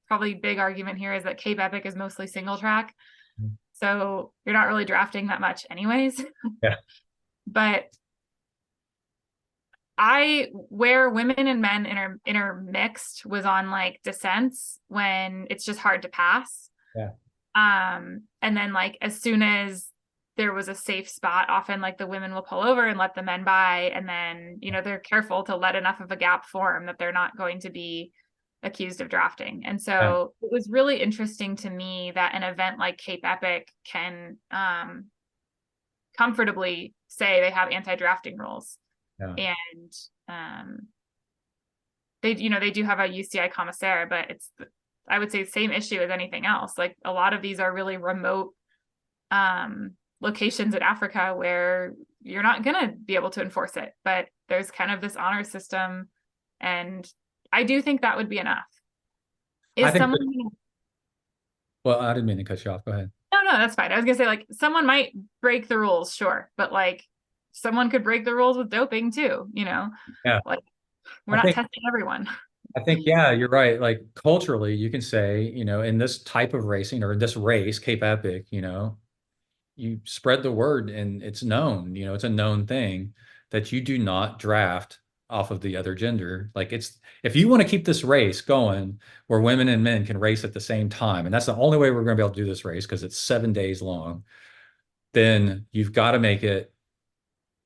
probably big argument here is that Cape Epic is mostly single track. So you're not really drafting that much anyways. Yeah. But where women and men intermixed was on descents when it's just hard to pass. Yeah. And then as soon as there was a safe spot, often the women will pull over and let the men by, and then they're careful to let enough of a gap form that they're not going to be accused of drafting. And so it was really interesting to me that an event like Cape Epic can comfortably say they have anti-drafting rules. Yeah. And they do have a UCI commissaire, but it's I would say the same issue as anything else. A lot of these are really remote locations in Africa where you're not going to be able to enforce it, but there's kind of this honor system, and I do think that would be enough. I Is think someone well, I didn't mean to cut you off. Go ahead. No, that's fine. I was gonna say someone might break the rules, sure, but someone could break the rules with doping too, Yeah. We're I not think testing everyone. yeah, you're right. Like culturally, you can say, in this type of racing or this race, Cape Epic, you spread the word and it's known, it's a known thing that you do not draft off of the other gender. Like if you want to keep this race going where women and men can race at the same time, and that's the only way we're going to be able to do this race because it's 7 days long, then you've got to make it,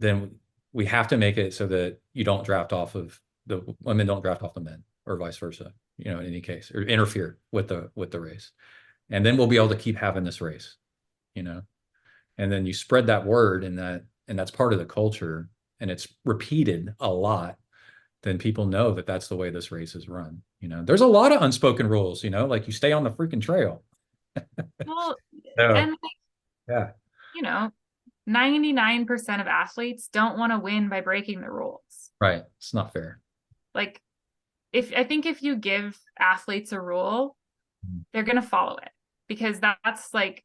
then we have to make it so that you don't draft off of the women don't draft off the men or vice versa, in any case, or interfere with the race. And then we'll be able to keep having this race, and then you spread that word and that's part of the culture and it's repeated a lot. then people know that that's the way this race is run. There's a lot of unspoken rules, like you stay on the freaking trail. Well, So, and like, yeah, you know, 99% of athletes don't want to win by breaking the rules. right. It's not fair. Like, if I think if you give athletes a rule, they're going to follow it because that's like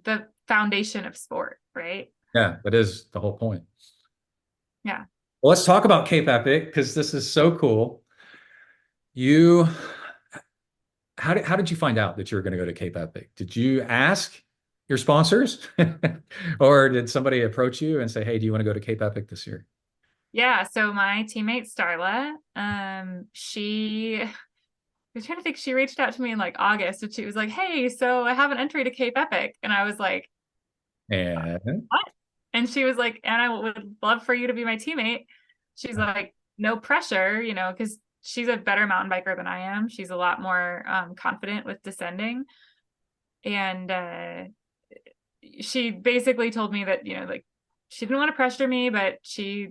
the foundation of sport, right? Yeah, that is the whole point. Yeah. Well, let's talk about Cape Epic because this is so cool. You, how did you find out that you were going to go to Cape Epic? Did you ask your sponsors, or did somebody approach you and say, "Hey, do you want to go to Cape Epic this year?" Yeah. So my teammate Starla, I was trying to think, she reached out to me in like August and she was like, "Hey, so I have an entry to Cape Epic." And I was like, And "What?" And she was like, "And I would love for you to be my teammate." She's like, "No pressure, because she's a better mountain biker than I am. She's a lot more confident with descending." And she basically told me that, like she didn't want to pressure me, but she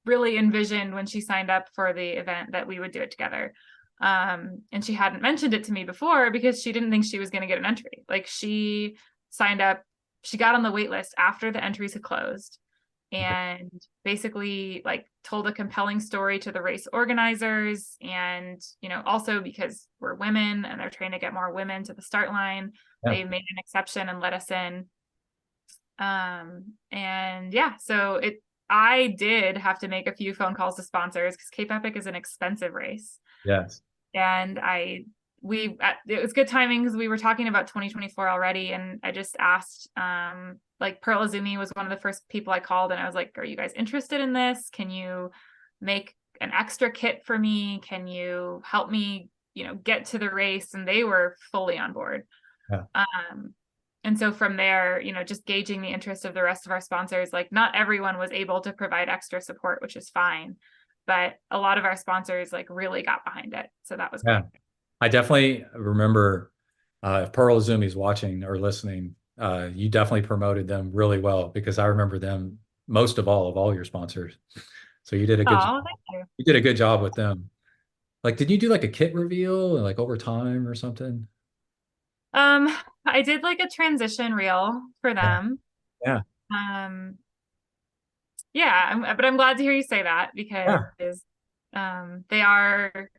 really envisioned when she signed up for the event that we would do it together. And she hadn't mentioned it to me before because she didn't think she was going to get an entry. Like she signed up, she got on the wait list after the entries had closed and basically like told a compelling story to the race organizers. And, also because we're women and they're trying to get more women to the start line, yeah, they made an exception and let us in. And yeah, so I did have to make a few phone calls to sponsors because Cape Epic is an expensive race. yes, And it was good timing because we were talking about 2024 already. And I just asked, like Pearl Azumi was one of the first people I called and I was like, "Are you guys interested in this? Can you make an extra kit for me? Can you help me, get to the race?" And they were fully on board. yeah, And so from there, just gauging the interest of the rest of our sponsors, like not everyone was able to provide extra support, which is fine. But a lot of our sponsors like really got behind it. So that was yeah. great. I definitely remember if Pearl Azumi's watching or listening, you definitely promoted them really well because I remember them most of all your sponsors. So you did a good job. Oh, thank you. You did a good job with them. Like, did you do like a kit reveal like over time or something? Um, I did like a transition reel for Yeah. them. Yeah. Um, yeah, but I'm glad to hear you say that because Yeah. they are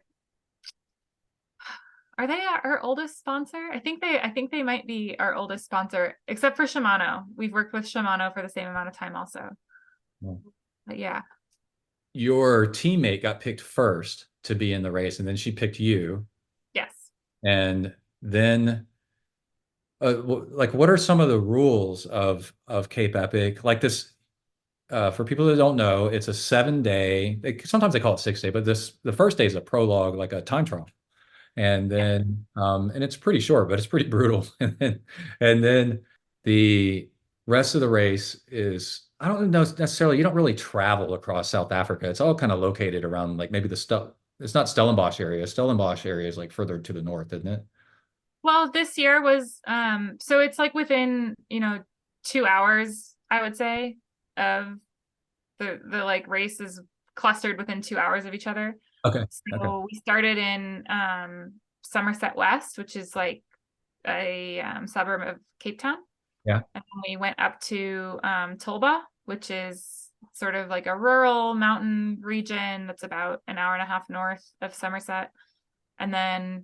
they our oldest sponsor? I think they might be our oldest sponsor, except for Shimano. We've worked with Shimano for the same amount of time also. Well, But yeah. your teammate got picked first to be in the race, and then she picked you. Yes. And then, like, what are some of the rules of Cape Epic? Like this, for people that don't know, it's a 7 day. Sometimes they call it 6 day, but the first day is a prologue, like a time trial, and Yeah. then and it's pretty short, but it's pretty brutal. And then the rest of the race is I don't know necessarily. You don't really travel across South Africa. It's all kind of located around like maybe the stuff. It's not Stellenbosch area. Stellenbosch area is like further to the north, isn't it? Well, this year was so it's like within, 2 hours, I would say, of the like race is clustered within 2 hours of each other. Okay. Okay. So we started in Somerset West, which is like a suburb of Cape Town. Yeah. And then we went up to Tulba, which is sort of like a rural mountain region that's about an hour and a half north of Somerset. And then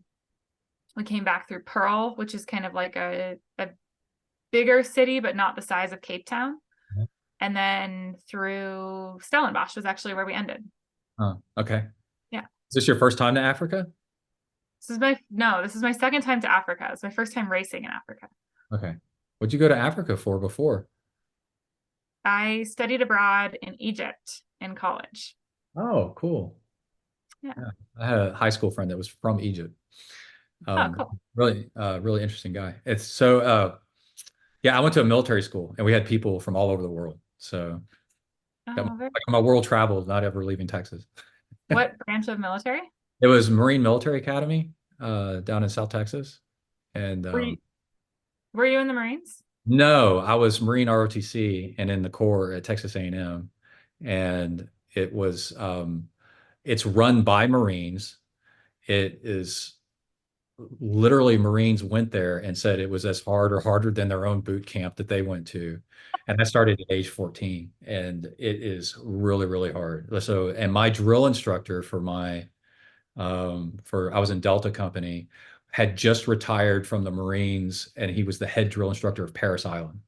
we came back through Pearl, which is kind of like a bigger city, but not the size of Cape Town. And then through Stellenbosch was actually where we ended. Oh, okay. Yeah. Is this your first time to Africa? This is my second time to Africa. It's my first time racing in Africa. Okay. What'd you go to Africa for before? I studied abroad in Egypt in college. Oh, cool. Yeah. Yeah. I had a high school friend that was from Egypt. Oh, cool. Really interesting guy. It's so yeah, I went to a military school and we had people from all over the world. So Oh, very. like my world travel, not ever leaving Texas. What branch of military? It was Marine Military Academy down in South Texas. And Were you were you in the Marines? no, I was Marine ROTC and in the Corps at Texas A&M. And it was It's run by Marines. It is literally Marines went there and said it was as hard or harder than their own boot camp that they went to. And I started at age 14, and it is really, really hard. So, and my drill instructor for I was in Delta Company, had just retired from the Marines, and he was the head drill instructor of Paris Island.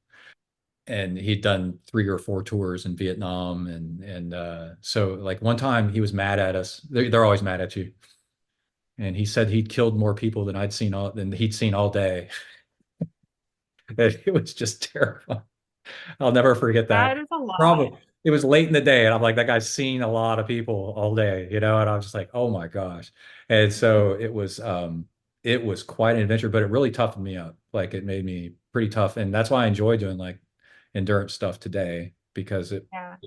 And he'd done 3 or 4 tours in Vietnam, and so like one time he was mad at us. They're always mad at you. And he said he'd killed more people than he'd seen all day. It was just terrifying. I'll never forget that. That is a lot. Probably it was late in the day, and I'm like, that guy's seen a lot of people all day, you know, and I was just like, oh my gosh. And so it was quite an adventure, but it really toughened me up. Like it made me pretty tough. And that's why I enjoy doing like endurance stuff today, because Yeah,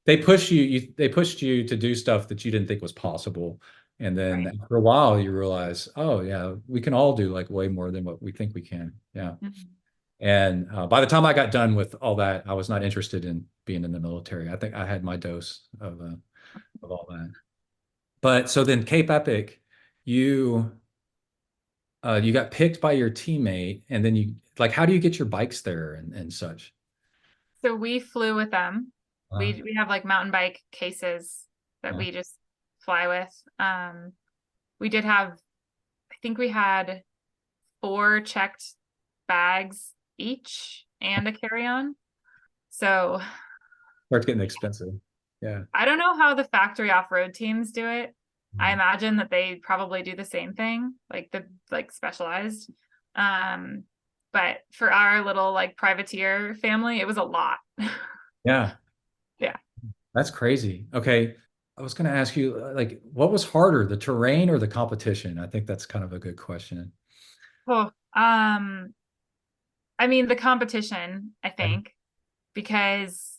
they pushed you to do stuff that you didn't think was possible. And then right. after a while you realize, oh yeah, we can all do like way more than what we think we can. Yeah. Mhm. And by the time I got done with all that, I was not interested in being in the military. I think I had my dose of all that. But so then Cape Epic, you you got picked by your teammate, and then you like, how do you get your bikes there and such? So we flew with them. Uh, We have like mountain bike cases that yeah, we just fly with. We did have, I think we had 4 checked bags each and a carry-on. So starts getting expensive. Yeah. I don't know how the factory off-road teams do it. I Mhm. imagine that they probably do the same thing, like specialized. Um, but for our little like privateer family, it was a lot. Yeah, Yeah. that's crazy. Okay. I was going to ask you, like, what was harder, the terrain or the competition? I think that's kind of a good question. Oh, I mean the competition, I Yeah. think, because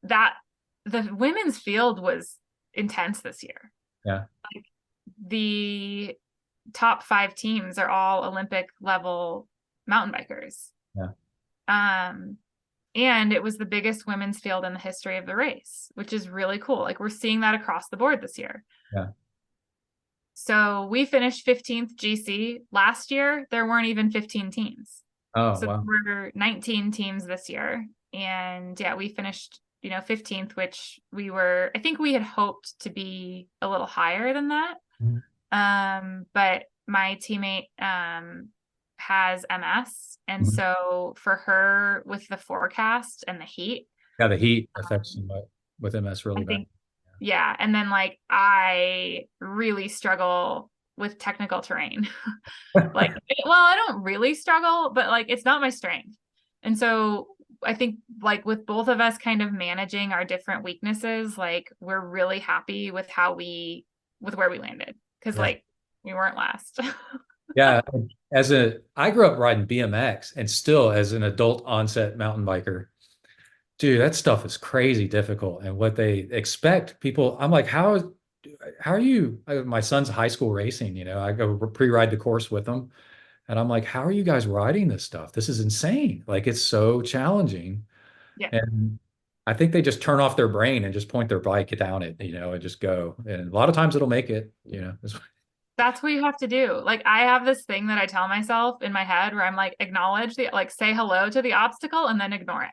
that the women's field was intense this year. Yeah. Like the top 5 teams are all Olympic level mountain bikers. Yeah. Um, and it was the biggest women's field in the history of the race, which is really cool. Like we're seeing that across the board this year. Yeah. So we finished 15th GC. Last year, there weren't even 15 teams. Oh, So wow. there were 19 teams this year. And yeah, we finished, 15th, which I think we had hoped to be a little higher than that. Mhm. But my teammate has MS. And Mhm. so for her, with the forecast and the heat, Yeah, the heat affects somebody with MS I really bad. think, yeah. And then like I really struggle with technical terrain. Like, well, I don't really struggle, but like it's not my strength. And so I think like with both of us kind of managing our different weaknesses, like we're really happy with where we landed, because Yeah. like we weren't last. Yeah. I grew up riding BMX, and still as an adult onset mountain biker, dude, that stuff is crazy difficult. And what they expect people, I'm like, how are you? My son's high school racing, I go pre-ride the course with him. And I'm like, how are you guys riding this stuff? This is insane. Like, it's so challenging. Yeah. And I think they just turn off their brain and just point their bike down it, and just go. And a lot of times it'll make it. That's what you have to do. Like I have this thing that I tell myself in my head where I'm like, say hello to the obstacle and then ignore it.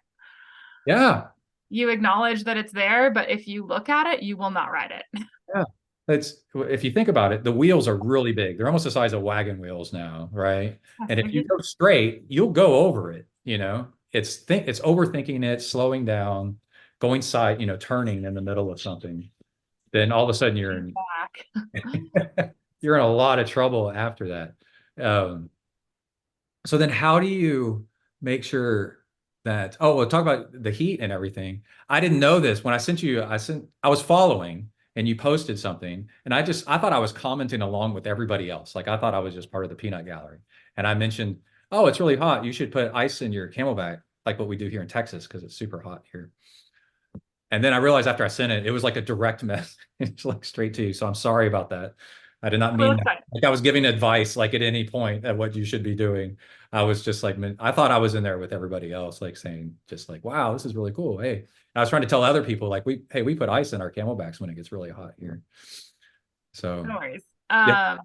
Yeah. You acknowledge that it's there, but if you look at it, you will not ride it. Yeah. If you think about it, the wheels are really big. They're almost the size of wagon wheels now, right? Yes, And if you go straight, you'll go over it. It's overthinking it, slowing down, going side, turning in the middle of something. Then all of a sudden back. you're in a lot of trouble after that. Um, so then how do you make sure that, oh, we'll talk about the heat and everything. I didn't know this when I was following and you posted something, and I thought I was commenting along with everybody else. Like I thought I was just part of the peanut gallery. And I mentioned, oh, it's really hot. You should put ice in your Camelback, like what we do here in Texas, because it's super hot here. And then I realized after I sent it, it was like a direct message, like straight to you. So I'm sorry about that. I did not Well, mean that's that. fine. Like I was giving advice, like at any point at what you should be doing. I was just like, I thought I was in there with everybody else, like saying, just like, wow, this is really cool. Hey, I was trying to tell other people, like, hey, we put ice in our camelbacks when it gets really hot here. So, No worries. yeah,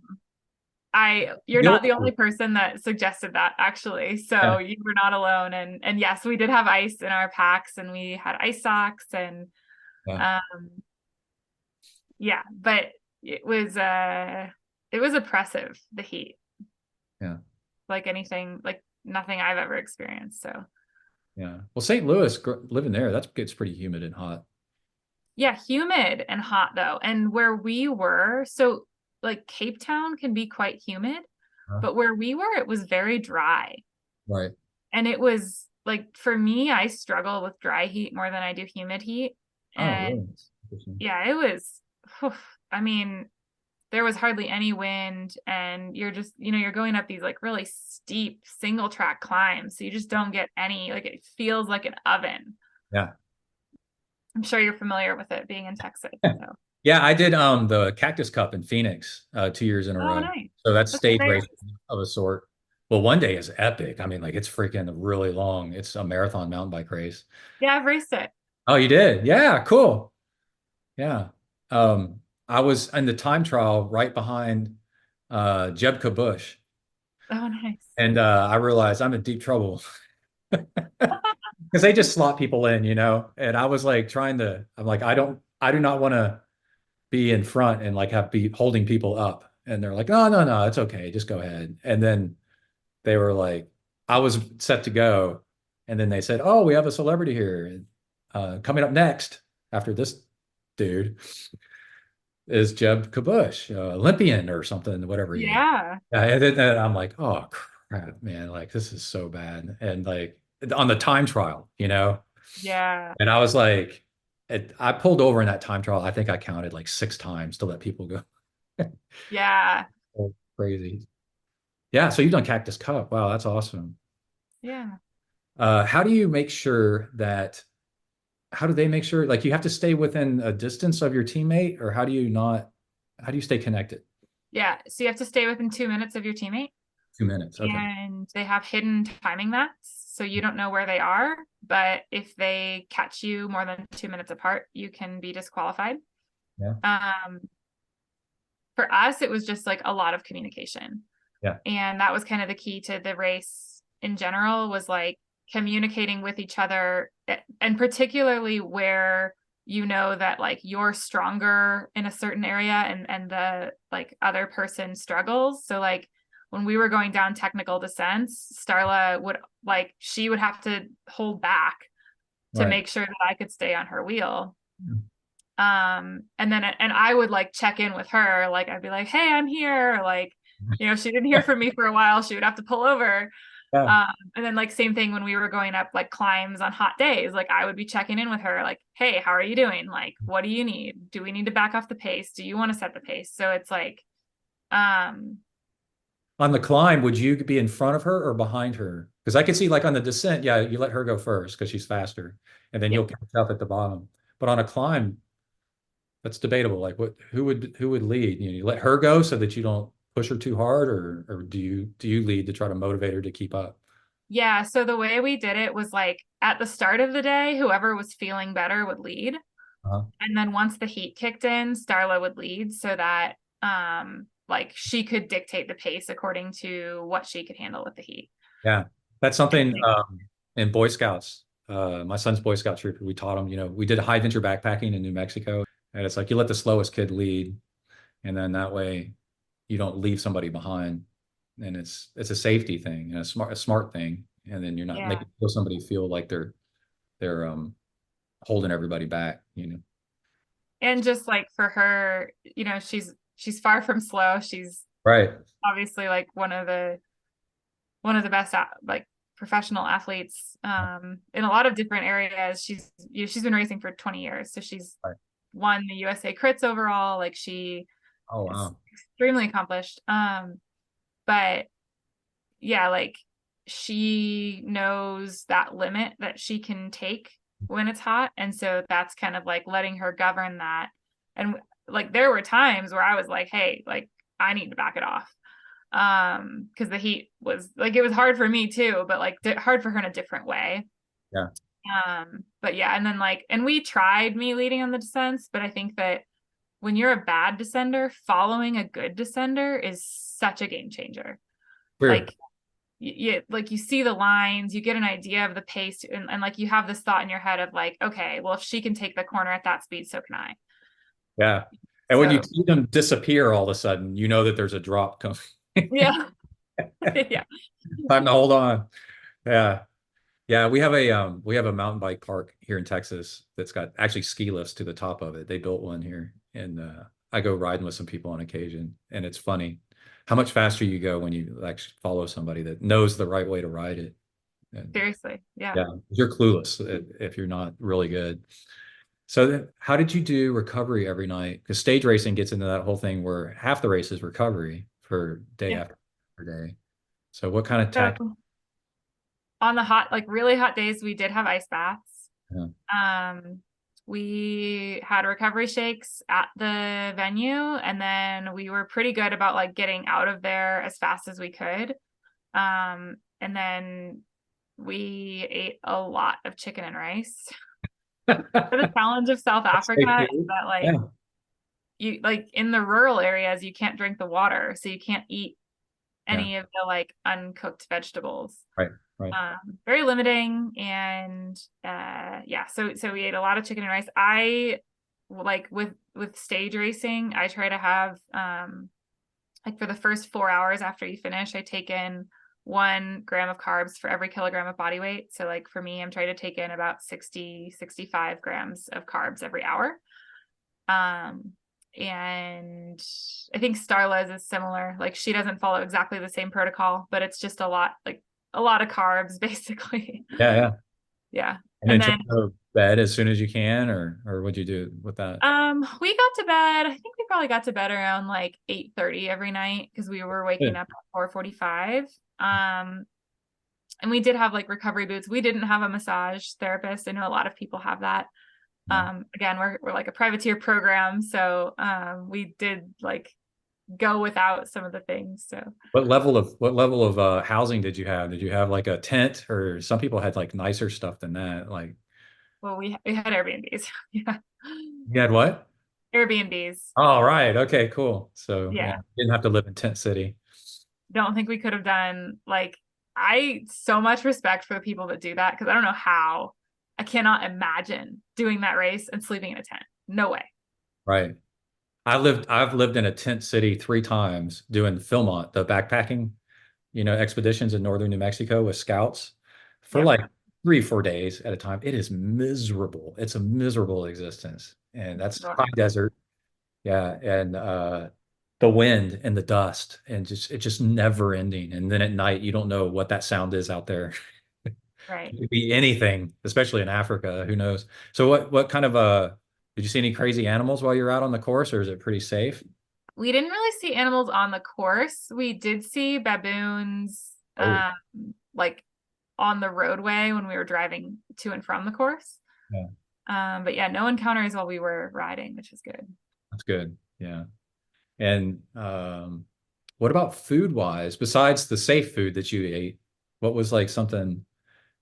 You're deal not the only with person that suggested that actually. yeah, So you were not alone. And yes, we did have ice in our packs and we had ice socks and yeah, um yeah, but it was oppressive, the heat, yeah, like anything, like nothing I've ever experienced. So yeah. Well, St. Louis, living there, that gets pretty humid and hot. yeah, humid and hot though. And where we were, so like Cape Town can be quite humid, Huh? but where we were, it was very dry. Right. And it was like, for me, I struggle with dry heat more than I do humid heat. Oh, And really? Interesting. yeah, it was, I mean, there was hardly any wind and you're just, you're going up these like really steep single track climbs. So you just don't get any, like it feels like an oven. Yeah. I'm sure you're familiar with it being in Texas. So. Yeah, I did the Cactus Cup in Phoenix 2 years in a Oh, row. nice. So that's That's a stage great race race. of a sort. Well, one day is epic. I mean, like it's freaking really long. It's a marathon mountain bike race. Yeah, I've raced it. Oh, you did? Yeah, cool. Yeah. Um, I was in the time trial right behind Jebka Bush. Oh, nice. And I realized I'm in deep trouble because they just slot people in, And I was like I'm like, I do not want to be in front and like be holding people up. And they're like, no, no, no, it's okay. Just go ahead. And then they were like, I was set to go. And then they said, oh, we have a celebrity here. Coming up next after this dude is Jeb Kabush, Olympian or something, whatever he is. Yeah. Yeah, and then I'm like, oh crap, man, like this is so bad. And like on the time trial. Yeah. And I was like, I pulled over in that time trial. I think I counted like 6 times to let people go. Yeah. Oh, crazy. Yeah, so you've done Cactus Cup. Wow, that's awesome. Yeah. How do you make sure that, how do they make sure, like you have to stay within a distance of your teammate, or how do you stay connected? Yeah. So you have to stay within 2 minutes of your teammate. 2 minutes. Okay. And they have hidden timing mats. So you don't know where they are. But if they catch you more than 2 minutes apart, you can be disqualified. Yeah. For us, it was just like a lot of communication. Yeah. And that was kind of the key to the race in general, was like communicating with each other, and particularly where that like you're stronger in a certain area and the like other person struggles. So like when we were going down technical descents, Starla would like, she would have to hold back to Right. make sure that I could stay on her wheel. And then I would like check in with her, like I'd be like, hey, I'm here, like she didn't hear from me for a while, she would have to pull over. Yeah. And then like same thing when we were going up like climbs on hot days, like I would be checking in with her, like, hey, how are you doing, like what do you need, do we need to back off the pace, do you want to set the pace? So it's like On the climb, would you be in front of her or behind her? Because I could see like on the descent, yeah, you let her go first because she's faster, and then yeah, you'll catch up at the bottom. But on a climb, that's debatable. Like who would lead? You let her go so that you don't push her too hard, or do you lead to try to motivate her to keep up? yeah, so the way we did it was like at the start of the day, whoever was feeling better would lead. Uh-huh. And then once the heat kicked in, Starla would lead so that like she could dictate the pace according to what she could handle with the heat. Yeah, that's something in Boy Scouts. My son's Boy Scout troop, we taught him, we did high venture backpacking in New Mexico. And it's like you let the slowest kid lead, and then that way you don't leave somebody behind. And it's a safety thing and a smart thing. And then you're not Yeah. making somebody feel like they're holding everybody back. And just like for her, she's far from slow. She's Right. obviously like one of the best like professional athletes in a lot of different areas. She's been racing for 20 years. So she's Right. won the USA crits overall. Like she Oh, is wow. extremely accomplished. But yeah, like she knows that limit that she can take when it's hot. And so that's kind of like letting her govern that. And like there were times where I was like, hey, like I need to back it off. Because the heat was like, it was hard for me too, but like hard for her in a different way. Yeah. But yeah, and then like, and we tried me leading on the descents, but I think that when you're a bad descender, following a good descender is such a game changer. Weird. Like you see the lines, you get an idea of the pace, and like you have this thought in your head of like, okay, well, if she can take the corner at that speed, so can I. Yeah. And when you So see them disappear all of a sudden, you know that there's a drop coming. yeah. Yeah. Time to hold on. Yeah. Yeah, we have a mountain bike park here in Texas that's got actually ski lifts to the top of it. They built one here, and I go riding with some people on occasion, and it's funny how much faster you go when you actually follow somebody that knows the right way to ride it. And Seriously. Yeah. yeah, you're clueless if you're not really good. So then how did you do recovery every night? Because stage racing gets into that whole thing where half the race is recovery for day Yeah. after day. So what kind of tactics? So on the hot, like really hot days, we did have ice baths. Yeah. We had recovery shakes at the venue, and then we were pretty good about like getting out of there as fast as we could. And then we ate a lot of chicken and rice. The challenge of South Africa is that like Yeah. you like in the rural areas you can't drink the water, so you can't eat Yeah. any of the like uncooked vegetables. Right. Right. Very limiting, and yeah, so we ate a lot of chicken and rice. I like with stage racing, I try to have like for the first 4 hours after you finish, I take in 1 gram of carbs for every kilogram of body weight. So like for me, I'm trying to take in about 65 grams of carbs every hour. And I think Starla's is similar. Like she doesn't follow exactly the same protocol, but it's just a lot of carbs basically. Yeah. Yeah. Yeah. And And then try then to go to bed as soon as you can, or what'd you do with that? we got to bed. I think we probably got to bed around like 8:30 every night because we were waking Good. up at 4:45. And we did have like recovery boots. We didn't have a massage therapist. I know a lot of people have that. Again, we're like a privateer program, so we did like go without some of the things. So What level of housing did you have? Did you have like a tent, or some people had like nicer stuff than that? Like well, we had Airbnbs. Yeah. you had what? Airbnbs. Oh, right. Okay, cool. So yeah, Yeah. you didn't have to live in Tent City. Don't think we could have done like I so much respect for the people that do that because I don't know how. I cannot imagine doing that race and sleeping in a tent. No way. Right. I've lived in a tent city 3 times doing Philmont, the backpacking, expeditions in northern New Mexico with scouts for Yep. like 3, 4 days at a time. It is miserable. It's a miserable existence. And that's high desert. Yeah. And the wind and the dust and it's just never ending. And then at night, you don't know what that sound is out there. Right. It could be anything, especially in Africa. Who knows? So what kind of did you see any crazy animals while you're out on the course, or is it pretty safe? We didn't really see animals on the course. We did see baboons Oh, like on the roadway when we were driving to and from the course. yeah, But yeah, no encounters while we were riding, which is good. that's good. Yeah. And what about food wise? Besides the safe food that you ate, what was like something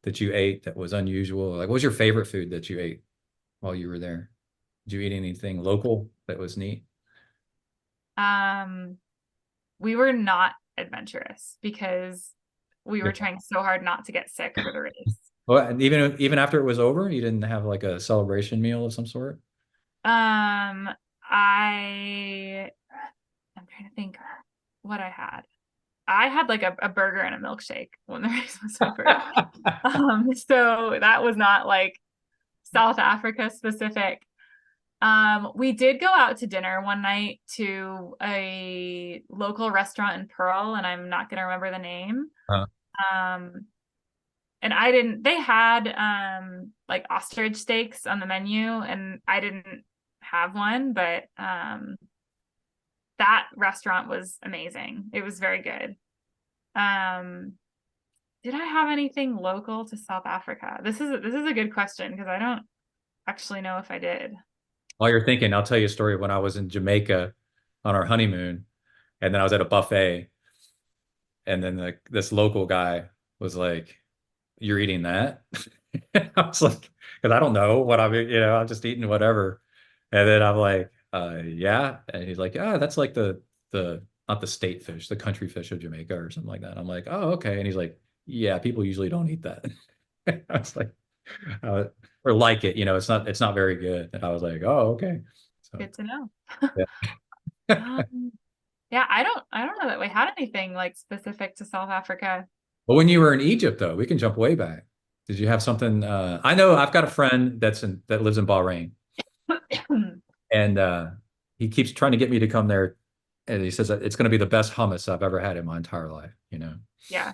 that you ate that was unusual? Like, what was your favorite food that you ate while you were there? Did you eat anything local that was neat? Um, we were not adventurous because we were Yeah. trying so hard not to get sick for the race. Well, and even after it was over, you didn't have like a celebration meal of some sort? Um, I'm trying to think what I had. I had like a burger and a milkshake when the race was over. So that was not like South Africa specific. We did go out to dinner one night to a local restaurant in Pearl, and I'm not gonna remember the name. Uh, Um, and I didn't, they had like ostrich steaks on the menu, and I didn't have one, but that restaurant was amazing. It was very good. Did I have anything local to South Africa? This is a good question because I don't actually know if I did. while you're thinking, I'll tell you a story when I was in Jamaica on our honeymoon. And then I was at a buffet, and then this local guy was like, "You're eating that?" I was like, "Because I don't know what I'm just eating whatever." And then I'm like, yeah." And he's like, "Ah, that's like the not the state fish, the country fish of Jamaica or something like that." I'm like, "Oh, okay." And he's like, "Yeah, people usually don't eat that." I was like, uh, or like it, it's not very good. And I was like, "Oh, okay." So Good to know. yeah. Um, yeah, I don't know that we had anything like specific to South Africa. But when you were in Egypt, though, we can jump way back. Did you have something? I know I've got a friend that lives in Bahrain, and he keeps trying to get me to come there, and he says that it's going to be the best hummus I've ever had in my entire life. Yeah. Yeah.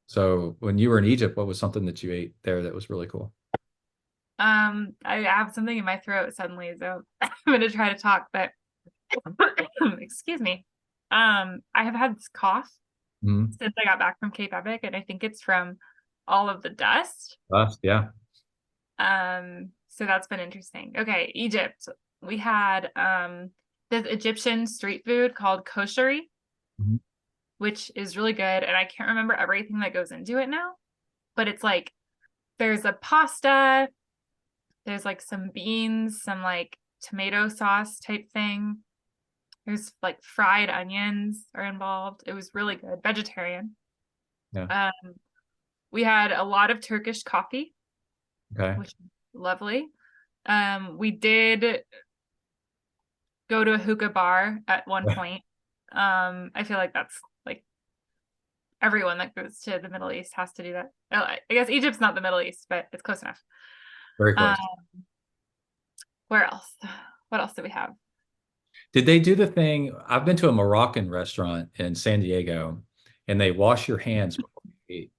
So when you were in Egypt, what was something that you ate there that was really cool? I have something in my throat suddenly, so I'm gonna try to talk, but excuse me. I have had this cough Mhm. since I got back from Cape Epic, and I think it's from all of the dust. Yeah. So that's been interesting. Okay, Egypt. We had this Egyptian street food called kosheri, Mhm. which is really good, and I can't remember everything that goes into it now, but it's like there's a pasta, there's like some beans, some like tomato sauce type thing. There's like fried onions are involved. It was really good, vegetarian. Yeah. Um, we had a lot of Turkish coffee, Okay. which is lovely. We did go to a hookah bar at one point. I feel like that's like everyone that goes to the Middle East has to do that. Oh, I guess Egypt's not the Middle East, but it's close enough. Very Um, close. where else? What else do we have? Did they do the thing? I've been to a Moroccan restaurant in San Diego, and they wash your hands before you eat.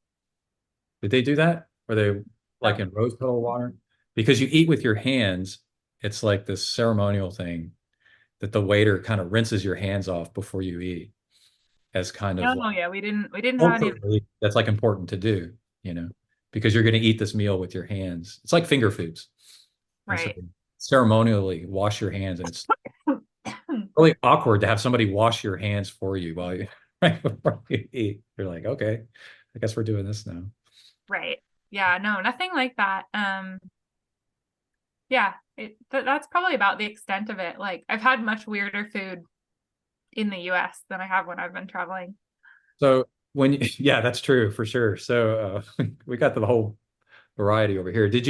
Did they do that? Were they like No, in rose petal water? Because you eat with your hands, it's like this ceremonial thing that the waiter kind of rinses your hands off before you eat, as kind of no, like yeah, we didn't have any of that. culturally, that's like important to do, because you're going to eat this meal with your hands. It's like finger foods. And so Right. ceremonially wash your hands, and it's really awkward to have somebody wash your hands for you while you right before you eat. You're like, okay, I guess we're doing this now. Right. Yeah, no, nothing like that. Yeah, that's probably about the extent of it. Like I've had much weirder food in the US than I have when I've been traveling. So yeah, that's true for sure. So we got the whole variety over here. It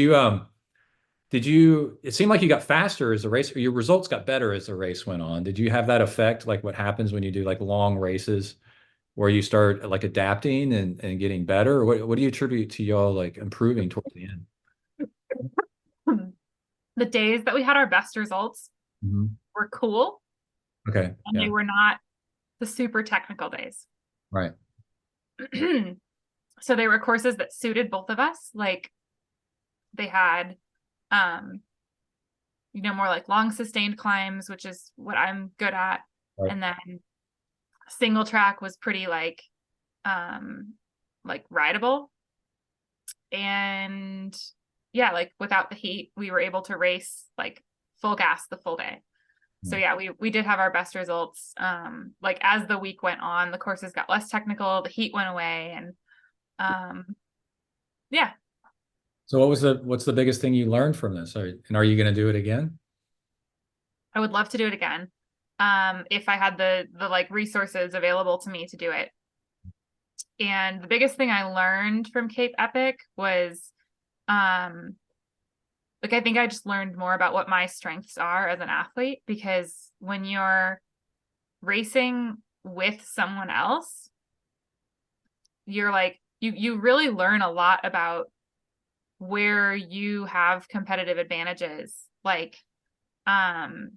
seemed like you got faster as the race, your results got better as the race went on. Did you have that effect, like what happens when you do like long races where you start like adapting and getting better? Or what do you attribute to y'all like improving towards the end? The days that we had our best results Mhm. were cool, Okay. and they Yeah. were not the super technical days. Right. So they were courses that suited both of us. Like they had um more like long sustained climbs, which is what I'm good at. Right. And then single track was pretty like rideable. And yeah, like without the heat, we were able to race like full gas the full day. So Yeah. yeah, we did have our best results. Like as the week went on, the courses got less technical, the heat went away, and yeah, So what's the biggest thing you learned from this? Are you going to do it again? I would love to do it again. If I had the like resources available to me to do it. And the biggest thing I learned from Cape Epic was um like I think I just learned more about what my strengths are as an athlete, because when you're racing with someone else, you're like you really learn a lot about where you have competitive advantages, like um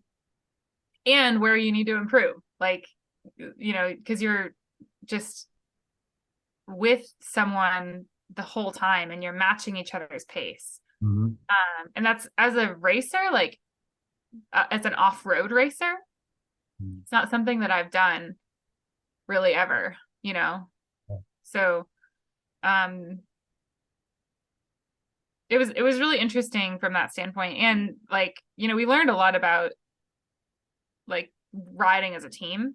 and where you need to improve, like because you're just with someone the whole time and you're matching each other's pace. Mhm. And that's as a racer, like as an off-road racer, it's not something that I've done really ever. So um it was really interesting from that standpoint. And like we learned a lot about like riding as a team.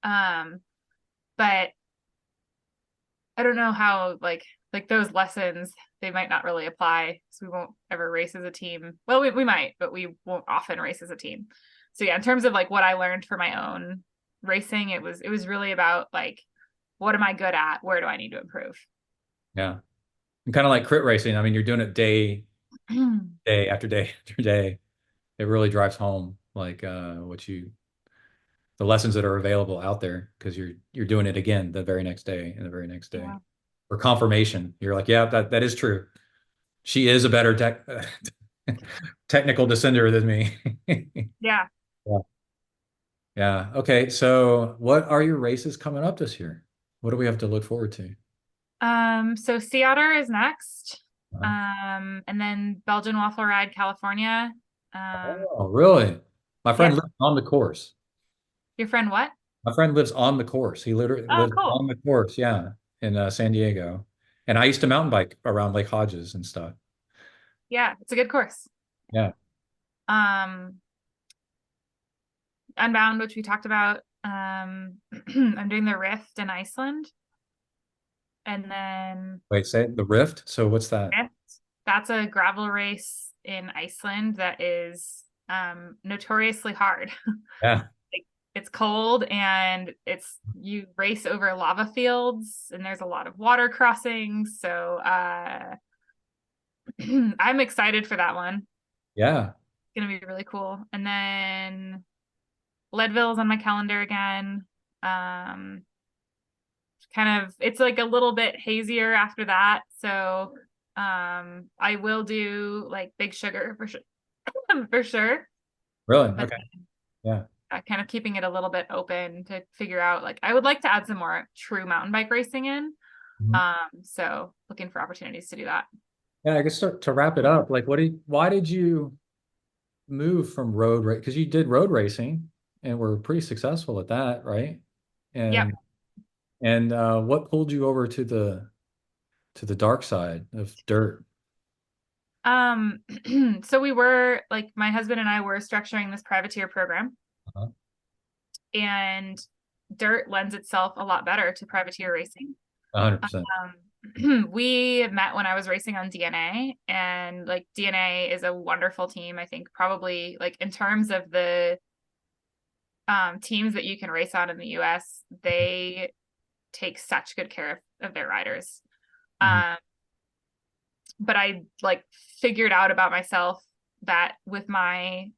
Um, but I don't know how like those lessons they might not really apply because we won't ever race as a team. Well, we might, but we won't often race as a team. So yeah, in terms of like what I learned for my own racing, it was really about like what am I good at? Where do I need to improve? Yeah. And kind of like crit racing. I mean, you're doing it day after day after day. It really drives home like the lessons that are available out there because you're doing it again the very next day and the very next day. Yeah. For confirmation. You're like, yeah, that is true. She is a better technical descender than me. Yeah. Yeah. Yeah. Okay. So what are your races coming up this year? What do we have to look forward to? So Sea Otter is next. Uh, And then Belgian Waffle Ride, California. oh, really? My Yeah. friend lives on the course. Your friend what? My friend lives on the course. He literally Oh, lives cool. on the course, yeah, in San Diego. And I used to mountain bike around Lake Hodges and stuff. Yeah, it's a good course. Yeah. Um, Unbound, which we talked about. I'm doing the Rift in Iceland. And then Wait, say the Rift. So what's that? Rift, that's a gravel race in Iceland that is notoriously hard. Yeah. Like it's cold and you race over lava fields and there's a lot of water crossings. So I'm excited for that one. Yeah. It's gonna be really cool. And then Leadville's on my calendar again. Um, Kind of it's like a little bit hazier after that. So I will do like Big Sugar for sure for sure. Really? But Okay. Yeah. kind of keeping it a little bit open to figure out like I would like to add some more true mountain bike racing in. Mhm. So looking for opportunities to do that. Yeah, I guess to wrap it up, like why did you move from road race? Because you did road racing and were pretty successful at that, right? Yep. And what pulled you over to the dark side of dirt? Um, so we were like my husband and I were structuring this privateer program, Uh-huh. and dirt lends itself a lot better to privateer racing. 100%. We met when I was racing on DNA, and like DNA is a wonderful team. I think probably like in terms of the teams that you can race on in the US, they take such good care of their riders. Mhm. Um, but I like figured out about myself that with my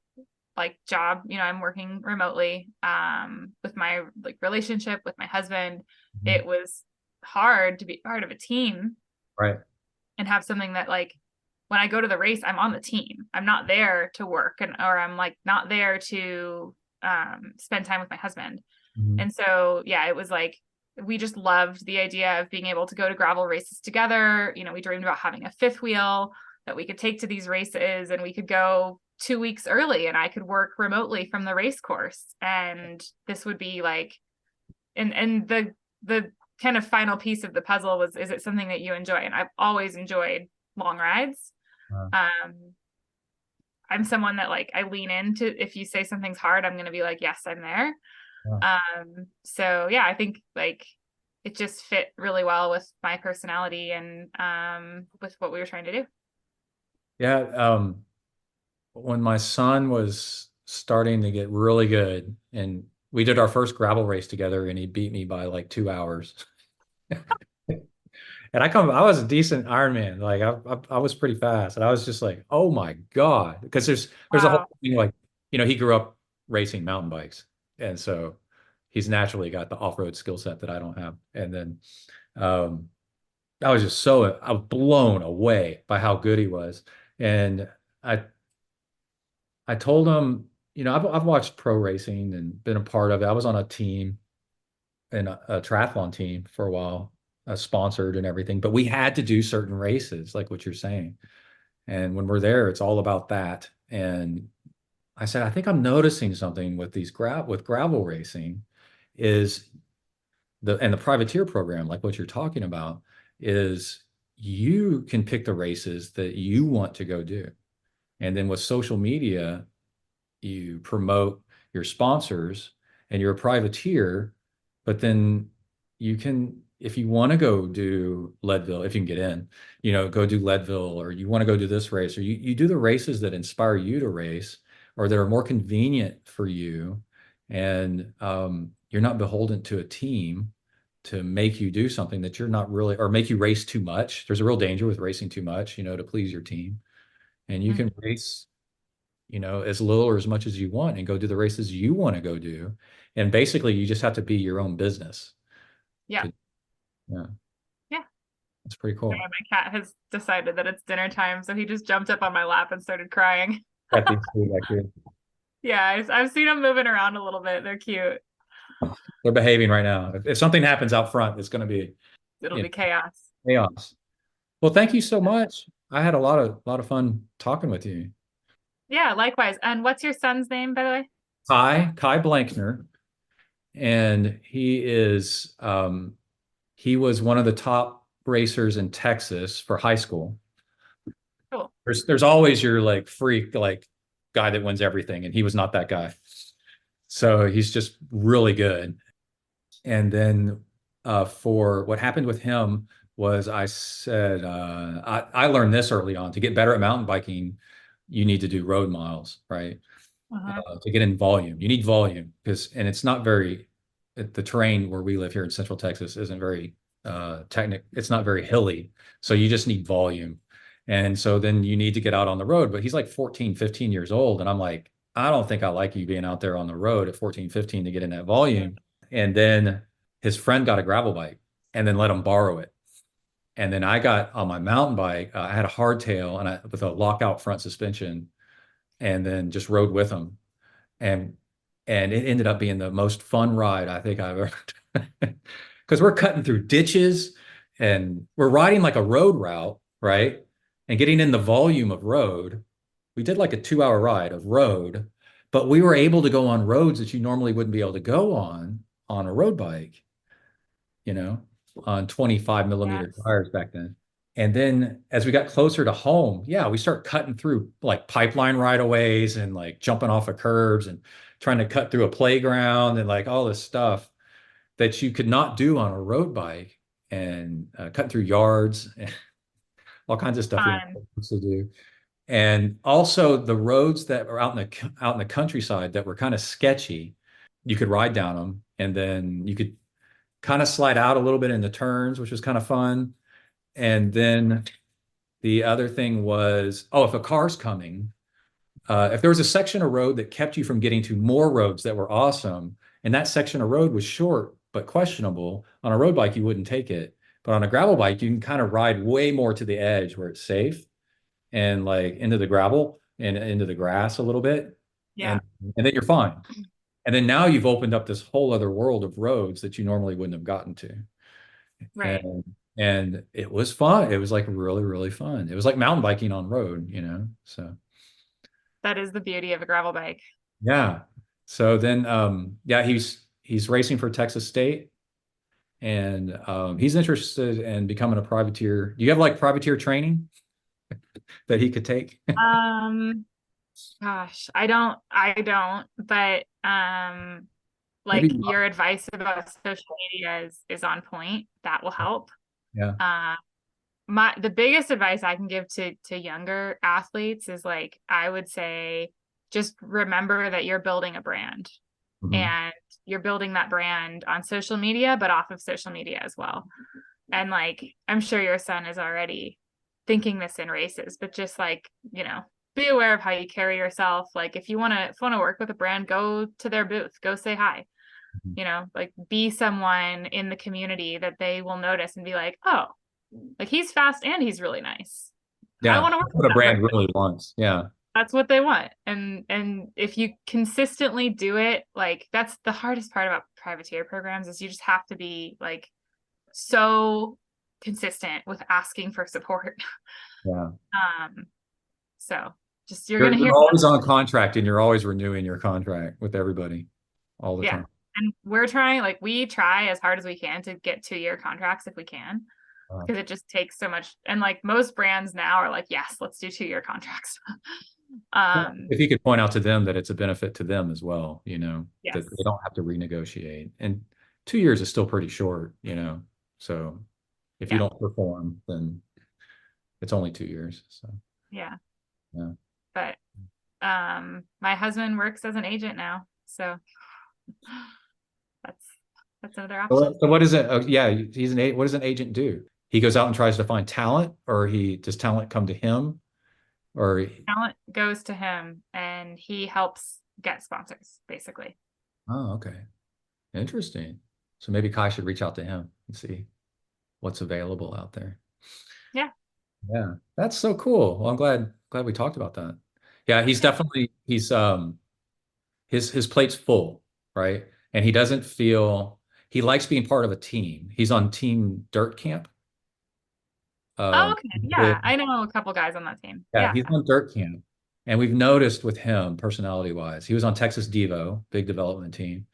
like job, I'm working remotely, with my like relationship with my husband, Mhm. it was hard to be part of a team Right. and have something that like when I go to the race, I'm on the team. I'm not there to work or I'm like not there to spend time with my husband. Mhm. And so yeah, it was like we just loved the idea of being able to go to gravel races together. We dreamed about having a fifth wheel that we could take to these races, and we could go 2 weeks early and I could work remotely from the race course. And this would be like and the kind of final piece of the puzzle was, is it something that you enjoy? And I've always enjoyed long rides. Uh, um I'm someone that like I lean into, if you say something's hard, I'm going to be like, yes, I'm there. uh, So yeah, I think like it just fit really well with my personality and with what we were trying to do. yeah. When my son was starting to get really good, and we did our first gravel race together, and he beat me by like 2 hours. And I was a decent Ironman. Like I was pretty fast, and I was just like, oh my God, because there's a whole Wow. thing like, he grew up racing mountain bikes, and so he's naturally got the off-road skill set that I don't have. And then um, I was blown away by how good he was, and I I told him, I've watched pro racing and been a part of it. I was on a team and a triathlon team for a while, sponsored and everything, but we had to do certain races, like what you're saying. And when we're there, it's all about that. And I said, I think I'm noticing something with with gravel racing is the privateer program, like what you're talking about, is you can pick the races that you want to go do. And then with social media, you promote your sponsors and you're a privateer. but then you can, if you want to go do Leadville, if you can get in, go do Leadville, or you want to go do this race, or you do the races that inspire you to race or that are more convenient for you. And you're not beholden to a team to make you do something that you're not really, or make you race too much. There's a real danger with racing too much, to please your team. And you Mhm. can race, as little or as much as you want and go do the races you want to go do. And basically, you just have to be your own business. Yeah. To, yeah, Yeah. that's pretty Sorry, cool. my cat has decided that it's dinner time, so he just jumped up on my lap and started crying. Got these two back here. Yeah, I've seen them moving around a little bit. They're cute. They're behaving right now. If something happens out front, it's going to be, It'll you know, be chaos. chaos. Well, thank you so much. I had a lot of fun talking with you. Yeah, likewise. And what's your son's name, by the way? Kai Blankner, and he was one of the top racers in Texas for high school. Cool. There's always your like freak like guy that wins everything, and he was not that guy. So he's just really good. And then for what happened with him was I said I learned this early on. To get better at mountain biking, you need to do road miles, right? Uh-huh. To get in volume. You need volume and it's not very, the terrain where we live here in Central Texas isn't very it's not very hilly. So you just need volume. And so then you need to get out on the road. But he's like 14, 15 years old. And I'm like, I don't think I like you being out there on the road at 14, 15 to get in that volume. And then his friend got a gravel bike and then let him borrow it. And then I got on my mountain bike. I had a hardtail with a lockout front suspension, and then just rode with him. And it ended up being the most fun ride I think I've ever done. Because we're cutting through ditches and we're riding like a road route, right? And getting in the volume of road. We did like a 2 hour ride of road, but we were able to go on roads that you normally wouldn't be able to go on a road bike, you know, on 25 millimeter Yes. tires back then. And then as we got closer to home, yeah, we start cutting through like pipeline right of ways and like jumping off of curbs and trying to cut through a playground and like all this stuff that you could not do on a road bike, and cutting through yards and all kinds of stuff you're not Fun. supposed to do. And also the roads that are out in the countryside that were kind of sketchy, you could ride down them and then you could kind of slide out a little bit in the turns, which was kind of fun. And then the other thing was, oh, if a car's coming, if there was a section of road that kept you from getting to more roads that were awesome, and that section of road was short but questionable, on a road bike, you wouldn't take it. But on a gravel bike, you can kind of ride way more to the edge where it's safe and like into the gravel and into the grass a little bit. Yeah. And then you're fine. And then now you've opened up this whole other world of roads that you normally wouldn't have gotten to. Right. And it was fun. It was like really, really fun. It was like mountain biking on road. So That is the beauty of a gravel bike. yeah. So then yeah, he's racing for Texas State, and he's interested in becoming a privateer. Do you have like privateer training that he could take? Gosh, I don't, but like Maybe. your advice about social media is on point. That will help. Yeah. Uh, the biggest advice I can give to younger athletes is like I would say just remember that you're building a brand, Mhm. and you're building that brand on social media, but off of social media as well. And like I'm sure your son is already thinking this in races, but just like, be aware of how you carry yourself. Like if you want to work with a brand, go to their booth, go say hi, like be someone in the community that they will notice and be like, oh, like he's fast and he's really nice. I Yeah. want to work That's with what a that brand person. really wants. Yeah. That's what they want. And if you consistently do it, like that's the hardest part about privateer programs is you just have to be like so consistent with asking for support. Yeah. So just you're You're, gonna hear you're always on contract and you're always renewing your contract with everybody all the yeah. time. And we try as hard as we can to get 2-year contracts if we can, Uh, because it just takes so much. And like most brands now are like, yes, let's do 2-year contracts. if you could point out to them that it's a benefit to them as well, that Yes. they don't have to renegotiate. And 2 years is still pretty short, you know. So if you Yeah. don't perform, then it's only 2 years. So Yeah. yeah. But my husband works as an agent now, so that's that's another option. So what is it? Yeah, he's what does an agent do? He goes out and tries to find talent, or he does talent come to him, or Talent goes to him and he helps get sponsors, basically. oh, okay, interesting. So maybe Kai should reach out to him and see what's available out there. Yeah. Yeah, that's so cool. Well, I'm glad we talked about that. Yeah, he's Yeah. definitely his plate's full, right? And he doesn't feel he likes being part of a team. He's on Team Dirt Camp. Oh, Um, okay. Yeah. I know a couple guys on that team. yeah, Yeah. he's on Dirt Camp. And we've noticed with him, personality wise, he was on Texas Devo, big development team.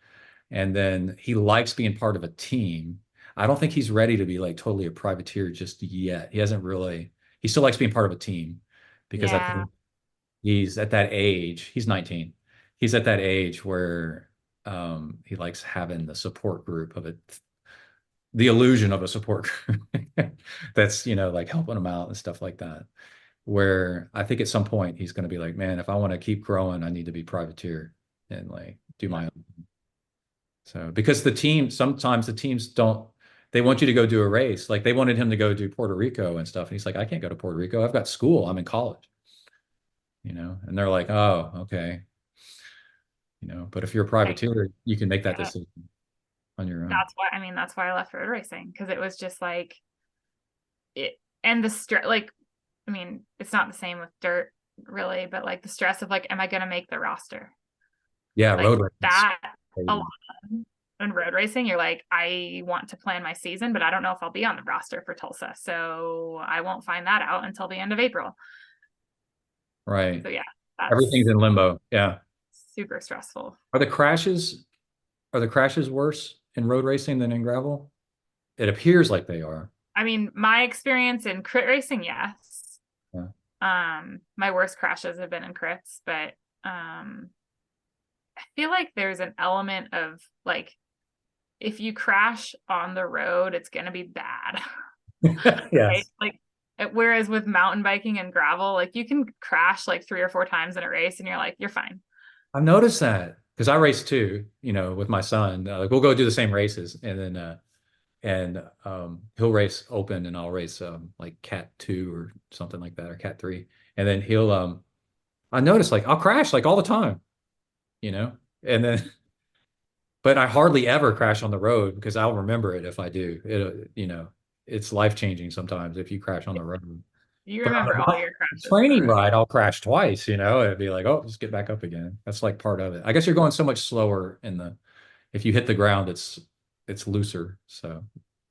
And then he likes being part of a team. I don't think he's ready to be like totally a privateer just yet. He hasn't really, he still likes being part of a team because I Yeah. think he's at that age, he's 19. He's at that age where he likes having the support group of it, the illusion of a support group that's, like helping him out and stuff like that. Where I think at some point he's going to be like, man, if I want to keep growing, I need to be privateer and like do my own. So because sometimes the teams don't, they want you to go do a race. Like they wanted him to go do Puerto Rico and stuff. And he's like, I can't go to Puerto Rico. I've got school. I'm in college, and they're like, oh, okay. But if you're a I privateer, you can make that get it. decision on your own. That's why I left road racing, because it was just like it, and the stress, like, I mean, it's not the same with dirt really, but like the stress of like, am I going to make the roster? Yeah, Like road race. that a lot. In road racing, you're like, I want to plan my season, but I don't know if I'll be on the roster for Tulsa. So I won't find that out until the end of April. Right. So yeah, that's Everything's in limbo. Yeah. super stressful. Are the crashes are the crashes worse in road racing than in gravel? It appears like they are. I mean, my experience in crit racing, yes. Yeah. My worst crashes have been in crits, but I feel like there's an element of like, if you crash on the road, it's gonna be bad. Right? Yes. Like, whereas with mountain biking and gravel, like you can crash like 3 or 4 times in a race and you're like, you're fine. I've noticed that because I race too, with my son. Like we'll go do the same races and then he'll race open and I'll race like Cat 2 or something like that or Cat 3. And then I notice like I'll crash like all the time, you know? And then but I hardly ever crash on the road because I'll remember it if I do. It's life-changing sometimes if you crash on the road. You But on remember all your a crashes on the training road. ride, I'll crash twice, It'd be like, oh, just get back up again. That's like part of it. I guess you're going so much slower if you hit the ground, it's looser. So